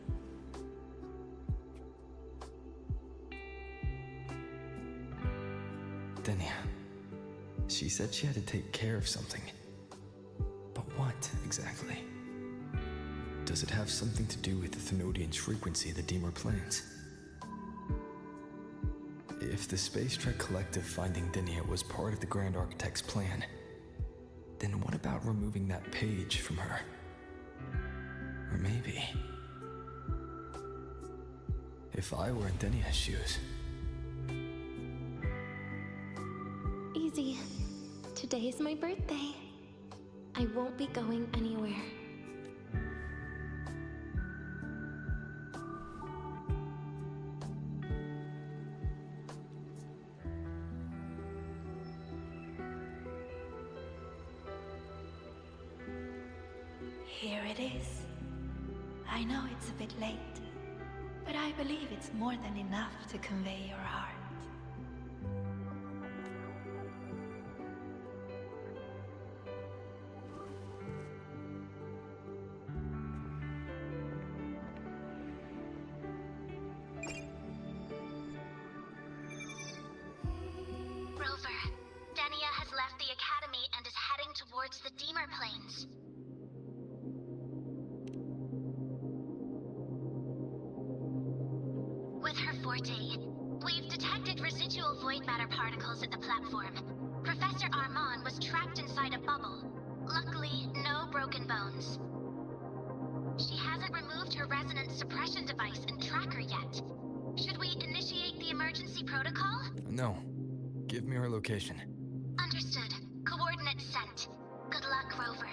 Denia. She said she had to take care of something. But what, exactly? Does it have something to do with the Thenodian's frequency the Deemer plans? If the Space Trek Collective finding Denia was part of the Grand Architect's plan, then what about removing that page from her? Or maybe... if I were in Denia's shoes... Easy. Today is my birthday. I won't be going anywhere. Here it is. I know it's a bit late, but I believe it's more than enough to convey your heart. Rover, Denia has left the academy and is heading towards the Deemer Plains. With her forte, we've detected residual void matter particles at the platform. Professor Armand was trapped inside a bubble. Luckily, no broken bones. She hasn't removed her resonance suppression device and tracker yet. Should we initiate the emergency protocol? No. Give me her location. Understood. Coordinates sent. Good luck, Rover.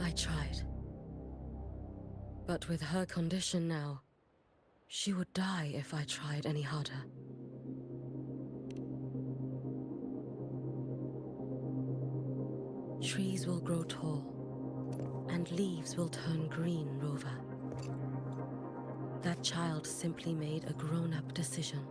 I tried. But with her condition now, she would die if I tried any harder. Trees will grow tall, and leaves will turn green, Rover. That child simply made a grown-up decision.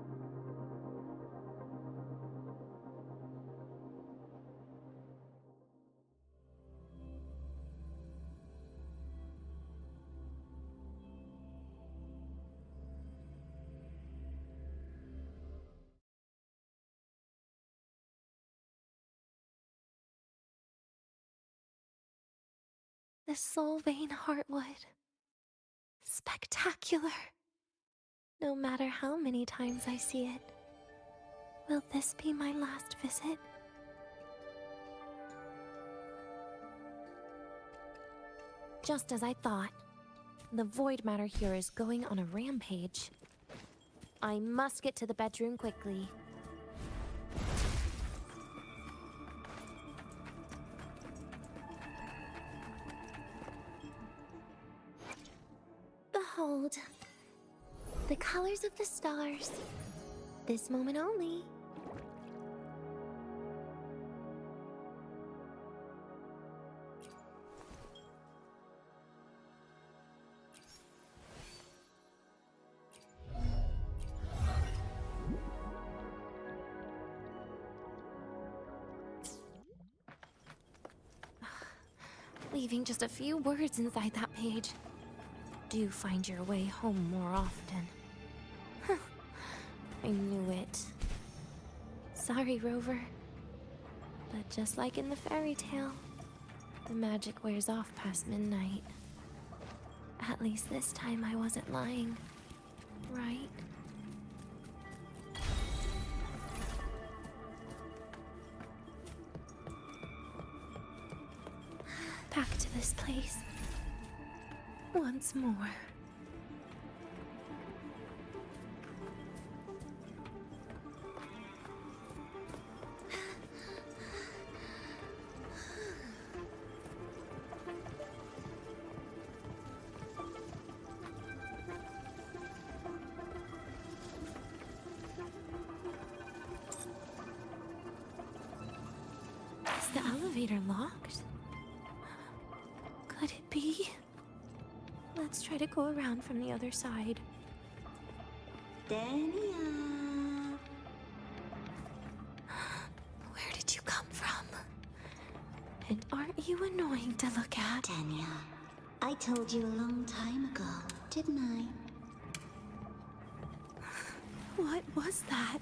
The Soul Vein Heartwood. Spectacular. No matter how many times I see it. Will this be my last visit? Just as I thought. The void matter here is going on a rampage. I must get to the bedroom quickly. Behold, the colors of the stars. This moment only. Leaving just a few words inside that page. Do find your way home more often. Huh. I knew it. Sorry, Rover. But just like in the fairy tale, the magic wears off past midnight. At least this time I wasn't lying, right? Back to this place. Once more. Is the elevator locked? Could it be? Let's try to go around from the other side. Denia. Where did you come from? And aren't you annoying to look at? Denia, I told you a long time ago, didn't I? What was that?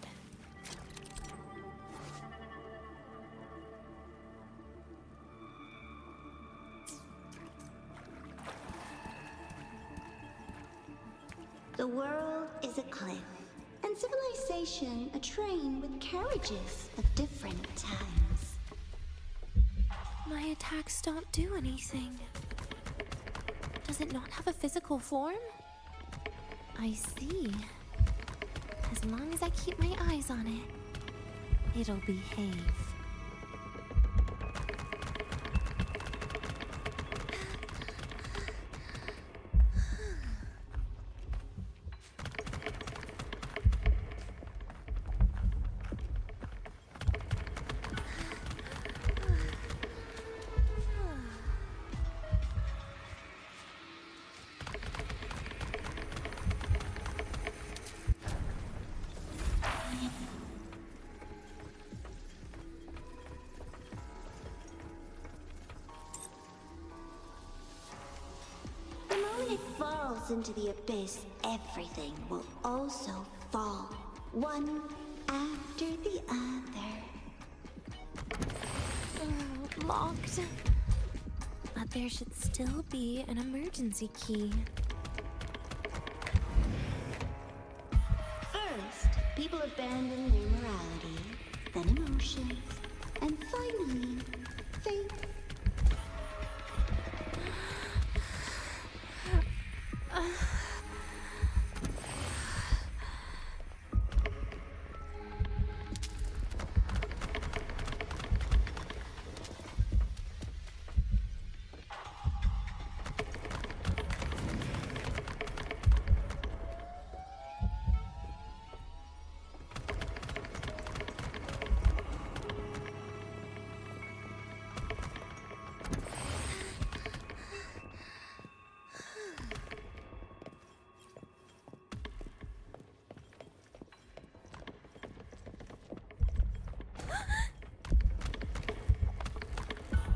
The world is a cliff, and civilization a train with carriages of different times. attacks don't do anything. Does it not have a physical form? I see. As long as I keep my eyes on it, it'll behave. When it falls into the abyss, everything will also fall, one after the other. Locked. But there should still be an emergency key. First, people abandon their morality, then emotions, and finally, faith.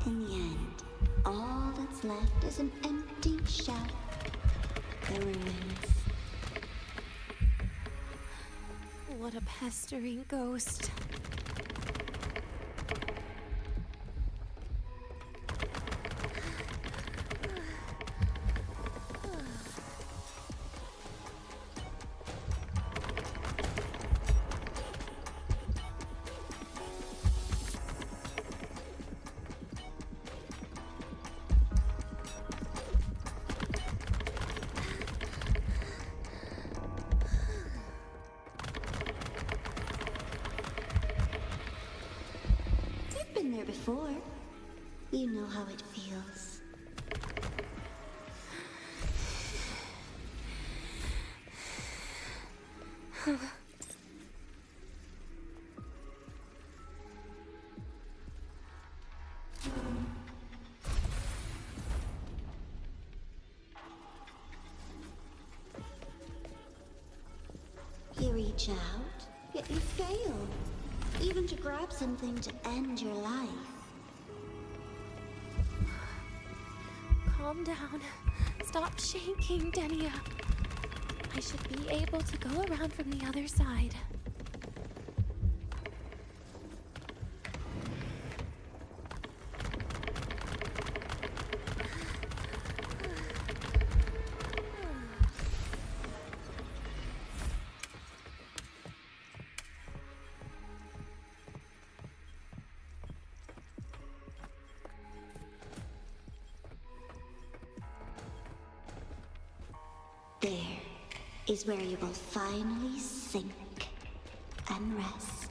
In the end, all that's left is an empty shell. The ruins. What a pestering ghost. Been there before. You know how it feels. You reach out, yet you fail. Even to grab something to end your life. Calm down. Stop shaking, Denia. I should be able to go around from the other side. There is where you will finally sink and rest.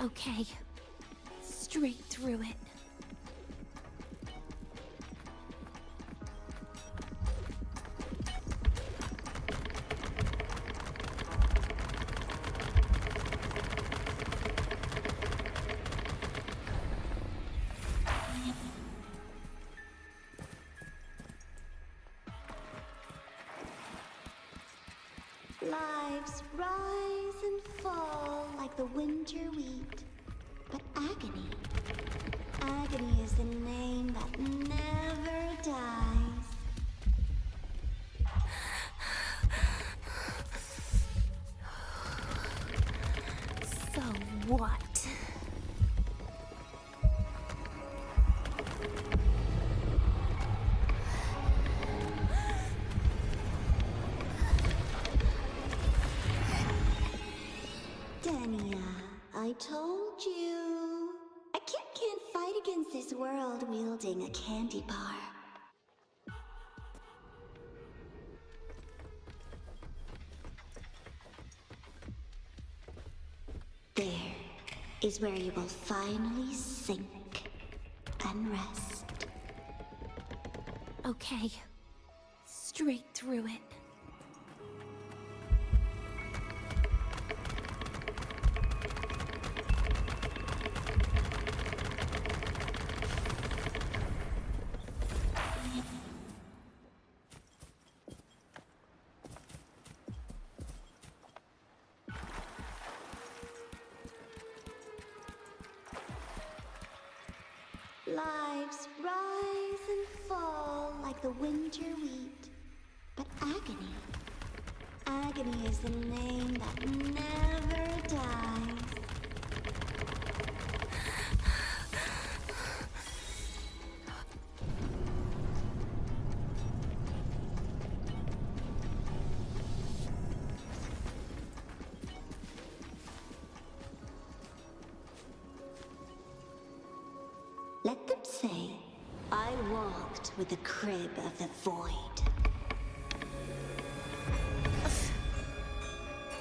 Okay. Straight through it. Lives rise and fall like the winter wheat. But agony. Agony is the name that never dies. So what? Denia, I told you. A kid can't fight against roams this world wielding a candy bar. There is where you will finally sink and rest. Okay. Straight through it. Lives rise and fall like the winter wheat. But agony is the name that never dies. Let them say, I walked with the crib of the void.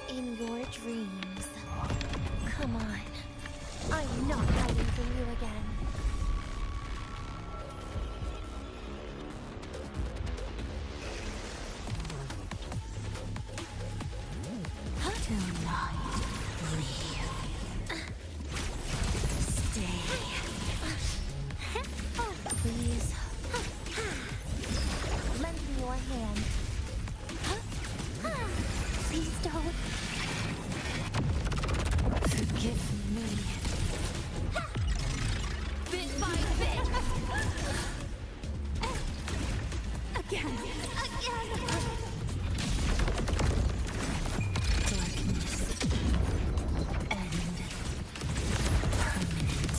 In your dreams. Come on. I'm not hiding from you again. Do not leave. Stay. Please. Lend me your hand. Please don't. Forgive me. Bit by bit. Again. Darkness. End. Permanent.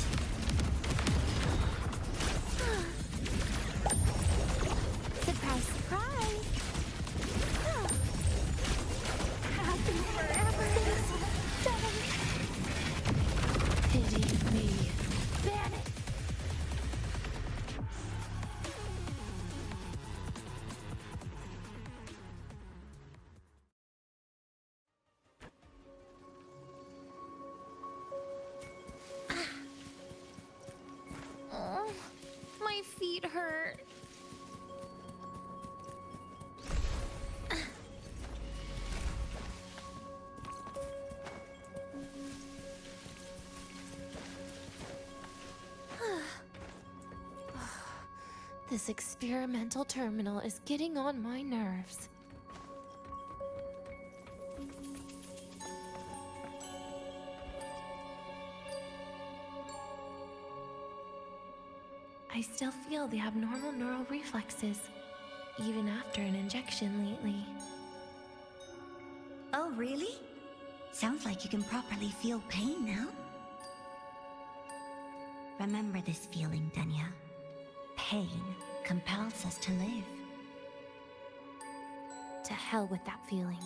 Surprise, surprise. Happy forever. Pity me. Ban it. Oh, my feet hurt. This experimental terminal is getting on my nerves. I still feel the abnormal neural reflexes, even after an injection lately. Oh, really? Sounds like you can properly feel pain now. Remember this feeling, Denia. Pain compels us to live. To hell with that feeling.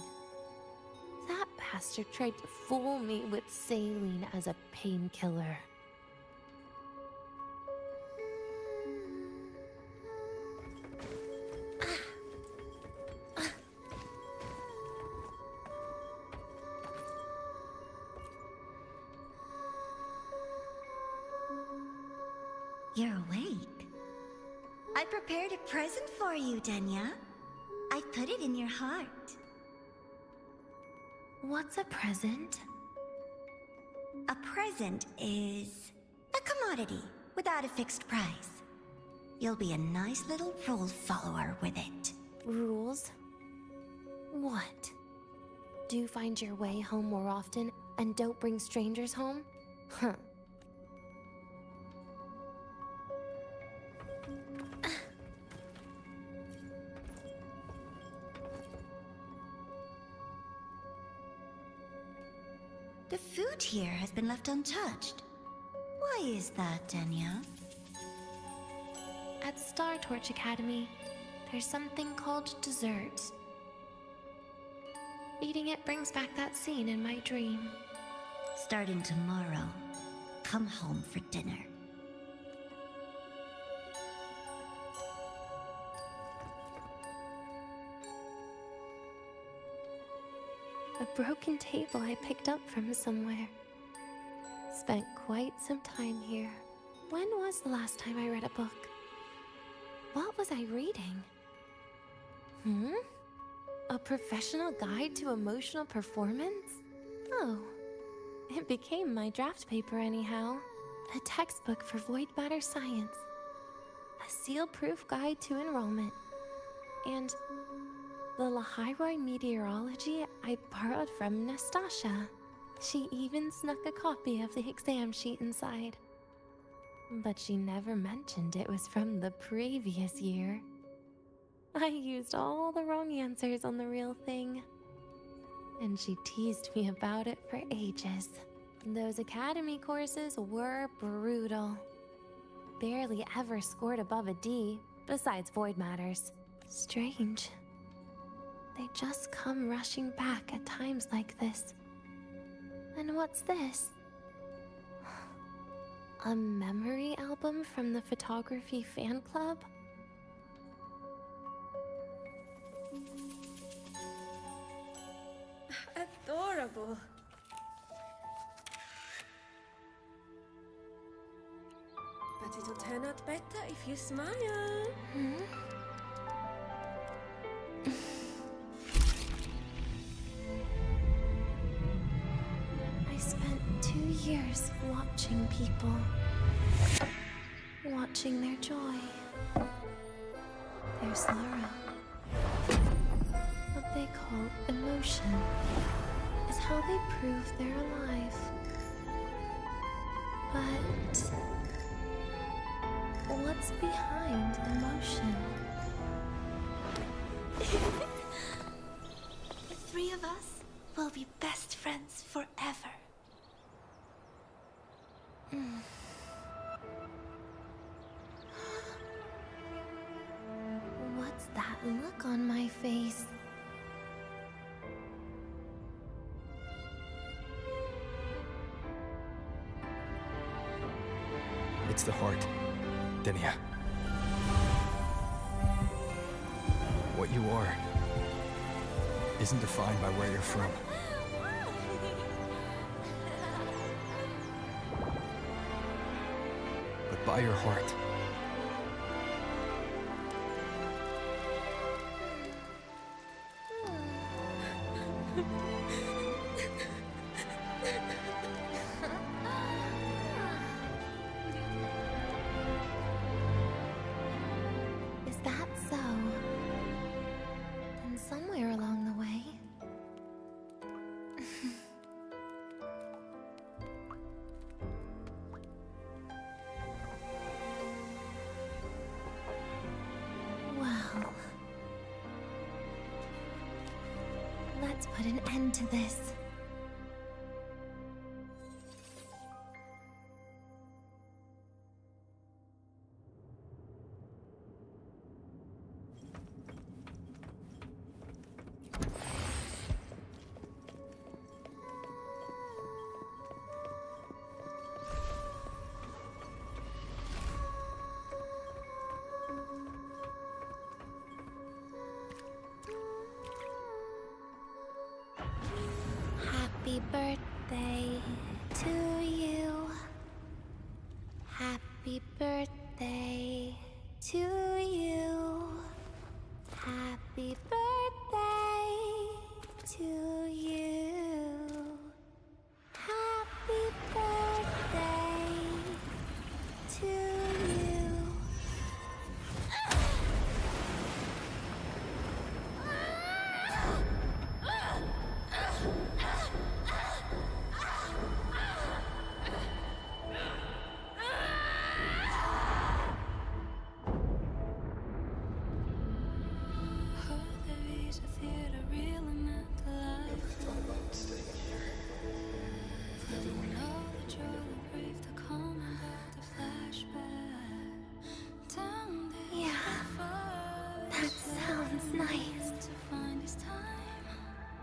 That bastard tried to fool me with saline as a painkiller. You're awake. I prepared a present for you, Denia. I put it in your heart. What's a present? A present is a commodity without a fixed price. You'll be a nice little rule follower with it. Rules? What? Do you find your way home more often and don't bring strangers home? Huh. The food here has been left untouched. Why is that, Denia? At Star Torch Academy, there's something called dessert. Eating it brings back that scene in my dream. Starting tomorrow, come home for dinner. broken table I picked up from somewhere. Spent quite some time here. When was the last time I read a book? What was I reading? A professional guide to emotional performance? Oh, it became my draft paper anyhow. A textbook for void matter science. A seal-proof guide to enrollment. And the Lahairoi meteorology I borrowed from Nastasha. She even snuck a copy of the exam sheet inside. But she never mentioned it was from the previous year. I used all the wrong answers on the real thing. And she teased me about it for ages. Those academy courses were brutal. Barely ever scored above a D, besides void matters. Strange. They just come rushing back at times like this. And what's this? A memory album from the photography fan club? Adorable. But it'll turn out better if you smile. I spent 2 years watching people. Watching their joy. Their sorrow. What they call emotion is how they prove they're alive. But what's behind emotion? The three of us will be best friends forever. What's that look on my face? It's the heart, Denia. What you are isn't defined by where you're from. But by your heart. Is that so? Then somewhere along the way... Well... Let's put an end to this. Happy birthday to you. Happy birthday to you. Happy birthday to you. Happy birthday to you.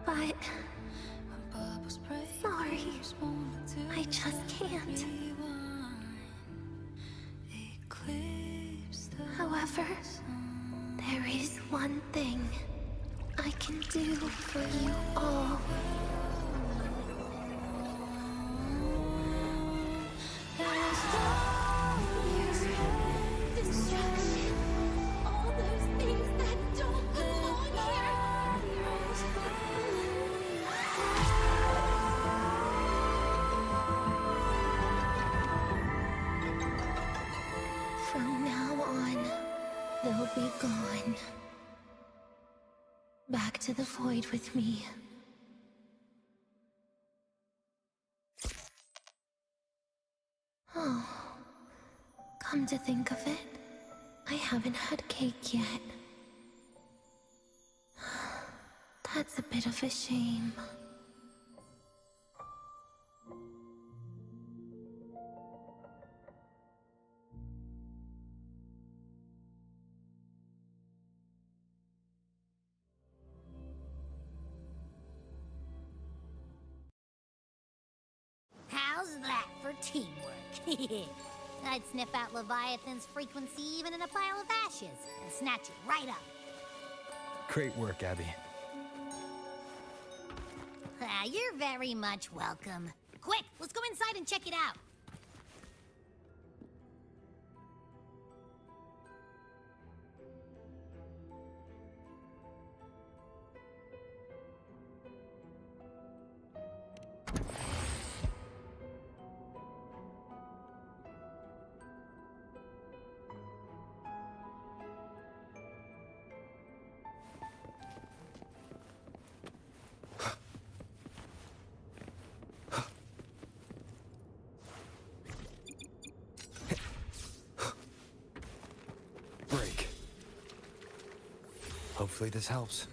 But... sorry. I just can't. However, there is one thing I can do for you all. Destruction. All those things that don't belong here. From now on, they'll be gone. Back to the void with me. Oh, come to think of it, I haven't had cake yet. That's a bit of a shame. How's that for teamwork? I'd sniff out Leviathan's frequency even in a pile of ashes and snatch it right up. Great work, Abby. You're very much welcome. Quick, let's go inside and check it out. Break. Hopefully this helps.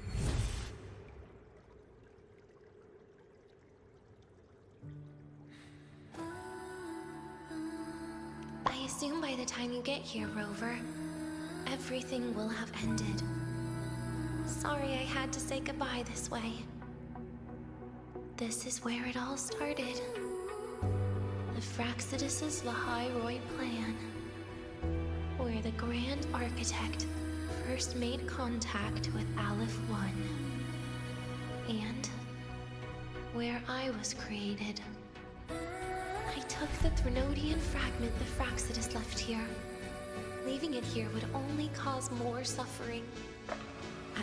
I assume by the time you get here, Rover, everything will have ended. Sorry I had to say goodbye this way. This is where it all started. The Fraxidus' Lahai-Roy plan. Where the Grand Architect first made contact with Aleph-1. And where I was created. I took the Threnodian fragment the Fraxidus left here. Leaving it here would only cause more suffering.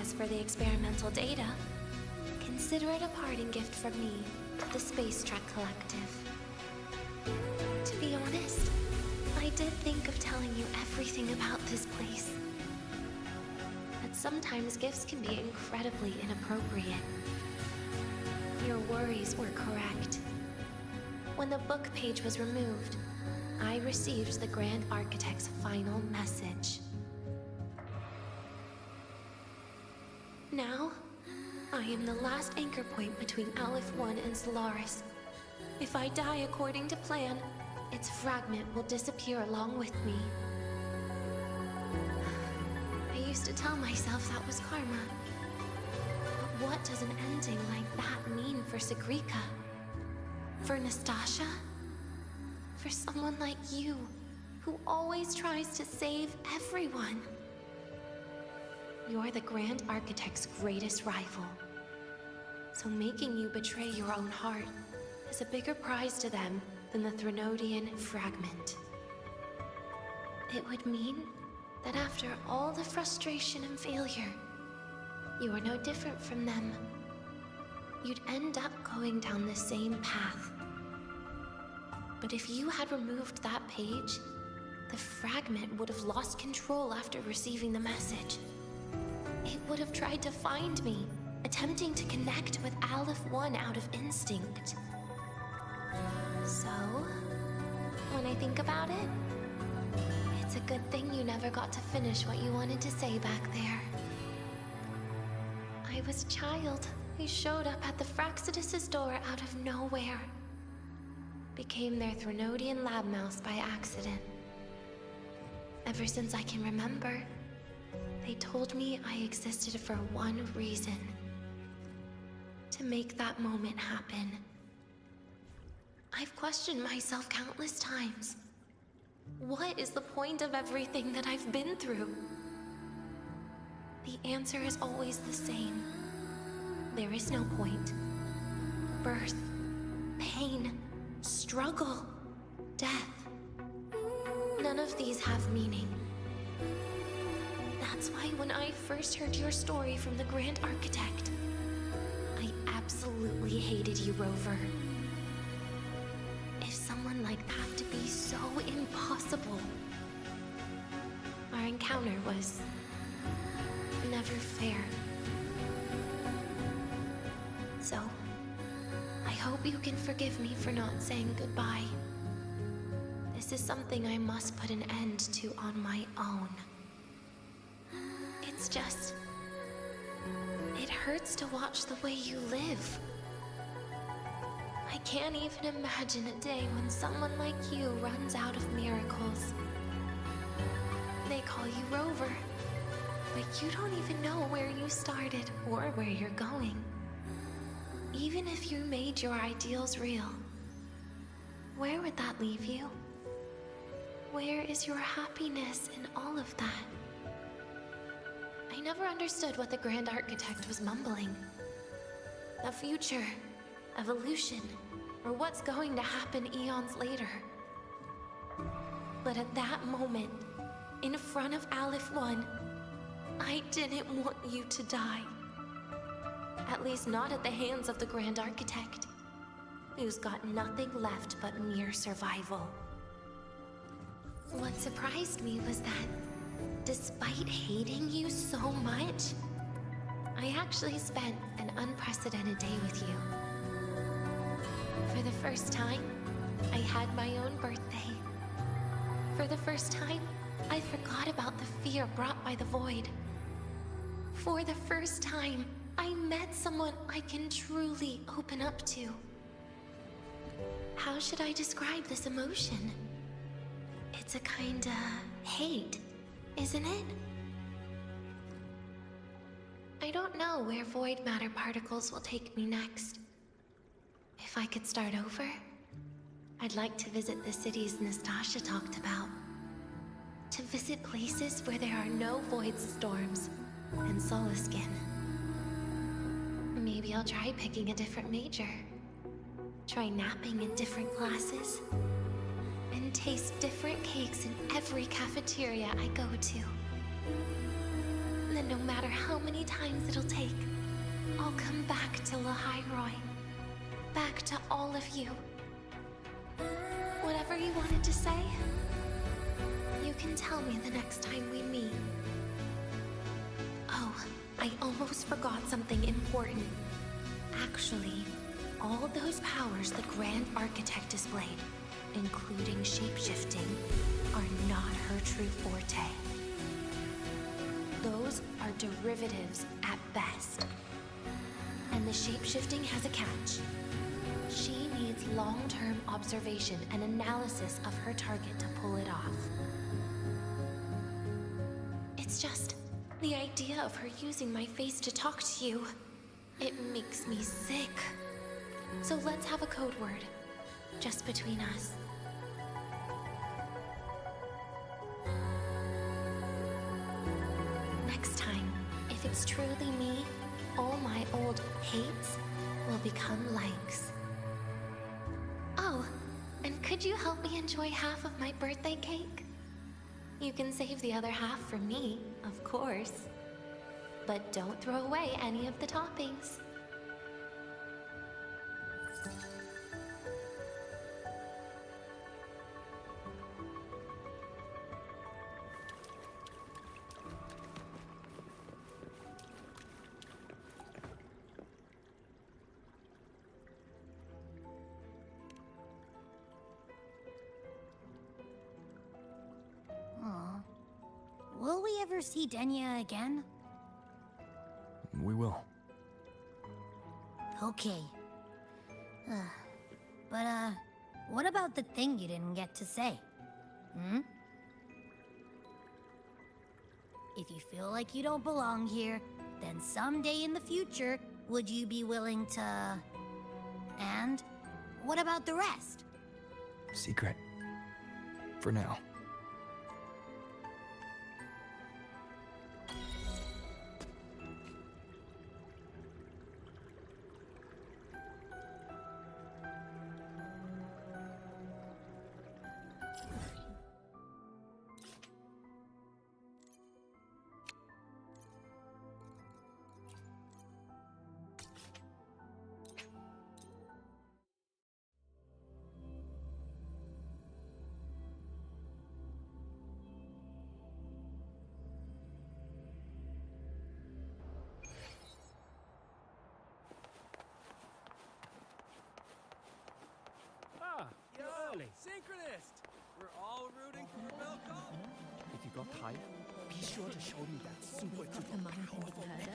As for the experimental data, consider it a parting gift from me to the Space Trek Collective. To be honest, I did think of telling you everything about this place. But sometimes gifts can be incredibly inappropriate. Your worries were correct. When the book page was removed, I received the Grand Architect's final message. Now, I am the last anchor point between Aleph-1 and Solaris. If I die according to plan, its fragment will disappear along with me. I used to tell myself that was karma. But what does an ending like that mean for Sigrika? For Nastasha? For someone like you, who always tries to save everyone? You're the Grand Architect's greatest rival. So making you betray your own heart is a bigger prize to them than the Threnodian fragment. It would mean that after all the frustration and failure, you are no different from them. You'd end up going down the same path. But if you had removed that page, the fragment would have lost control after receiving the message. It would have tried to find me, attempting to connect with Aleph-1 out of instinct. So, when I think about it, it's a good thing you never got to finish what you wanted to say back there. I was a child who showed up at the Fraxidus' door out of nowhere. Became their Threnodian lab mouse by accident. Ever since I can remember, they told me I existed for one reason. To make that moment happen. I've questioned myself countless times. What is the point of everything that I've been through? The answer is always the same. There is no point. Birth, pain, struggle, death. None of these have meaning. That's why when I first heard your story from the Grand Architect, I absolutely hated you, Rover. If someone like that had to be so impossible. Our encounter was never fair. So, I hope you can forgive me for not saying goodbye. This is something I must put an end to on my own. It's just... it hurts to watch the way you live. I can't even imagine a day when someone like you runs out of miracles. They call you Rover, but you don't even know where you started or where you're going. Even if you made your ideals real, where would that leave you? Where is your happiness in all of that? I never understood what the Grand Architect was mumbling. The future, evolution, or what's going to happen eons later. But at that moment, in front of Aleph 1, I didn't want you to die. At least not at the hands of the Grand Architect, who's got nothing left but mere survival. What surprised me was that, despite hating you so much, I actually spent an unprecedented day with you. For the first time, I had my own birthday. For the first time, I forgot about the fear brought by the void. For the first time, I met someone I can truly open up to. How should I describe this emotion? It's a kinda hate, isn't it? I don't know where void matter particles will take me next. If I could start over, I'd like to visit the cities Nastasha talked about. To visit places where there are no void storms and Solaskin. Maybe I'll try picking a different major. Try napping in different classes. And taste different cakes in every cafeteria I go to. Then no matter how many times it'll take, I'll come back to Lahairoi. Back to all of you. Whatever you wanted to say, you can tell me the next time we meet. Oh, I almost forgot something important. Actually, all those powers the Grand Architect displayed, including shapeshifting, are not her true forte. Those are derivatives at best. And the shapeshifting has a catch. She needs long-term observation and analysis of her target to pull it off. It's just the idea of her using my face to talk to you. It makes me sick. So let's have a code word, just between us. Next time, if it's truly me, all my old hates will become likes. Oh, and could you help me enjoy half of my birthday cake? You can save the other half for me, of course. But don't throw away any of the toppings. Will we ever see Denia again? We will. Okay. But what about the thing you didn't get to say? If you feel like you don't belong here, then someday in the future, would you be willing to... And what about the rest? Secret. For now. synchronist! We're all rooting for Rebel Cop! If you got tired, be sure to show me that super duper powerful mech.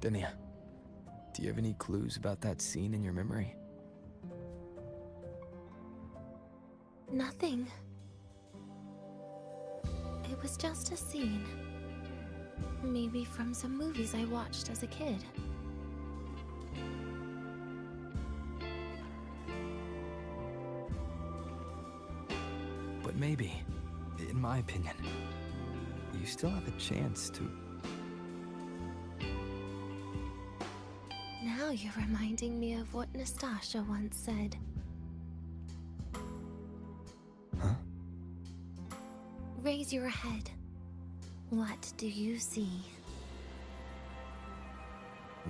Denia, do you have any clues about that scene in your memory? Nothing. It was just a scene. Maybe from some movies I watched as a kid. But maybe, in my opinion, you still have a chance to... Now you're reminding me of what Nastasha once said. Huh? Raise your head. What do you see?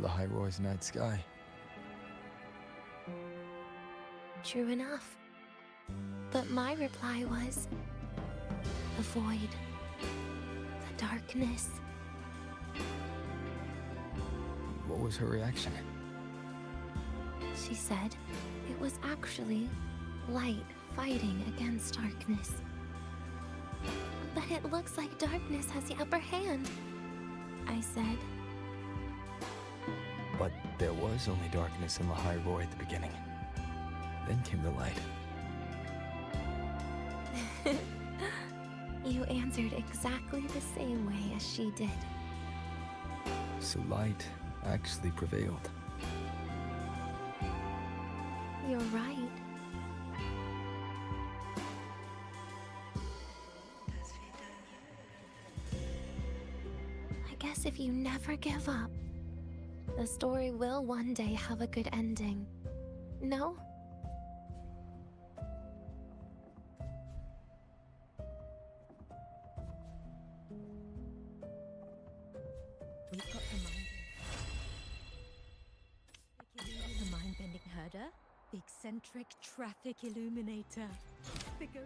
The Hyrule night sky. True enough. But my reply was... the void. The darkness. What was her reaction? She said it was actually light fighting against darkness. But it looks like darkness has the upper hand, I said. But there was only darkness in the Hyrule at the beginning. Then came the light. You answered exactly the same way as she did. So light actually prevailed. You're right. I guess if you never give up, the story will one day have a good ending. No? We've got the mind-bending herder, the eccentric traffic illuminator, the ghost.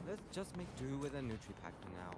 Let's just make do with a Nutri-Pack for now.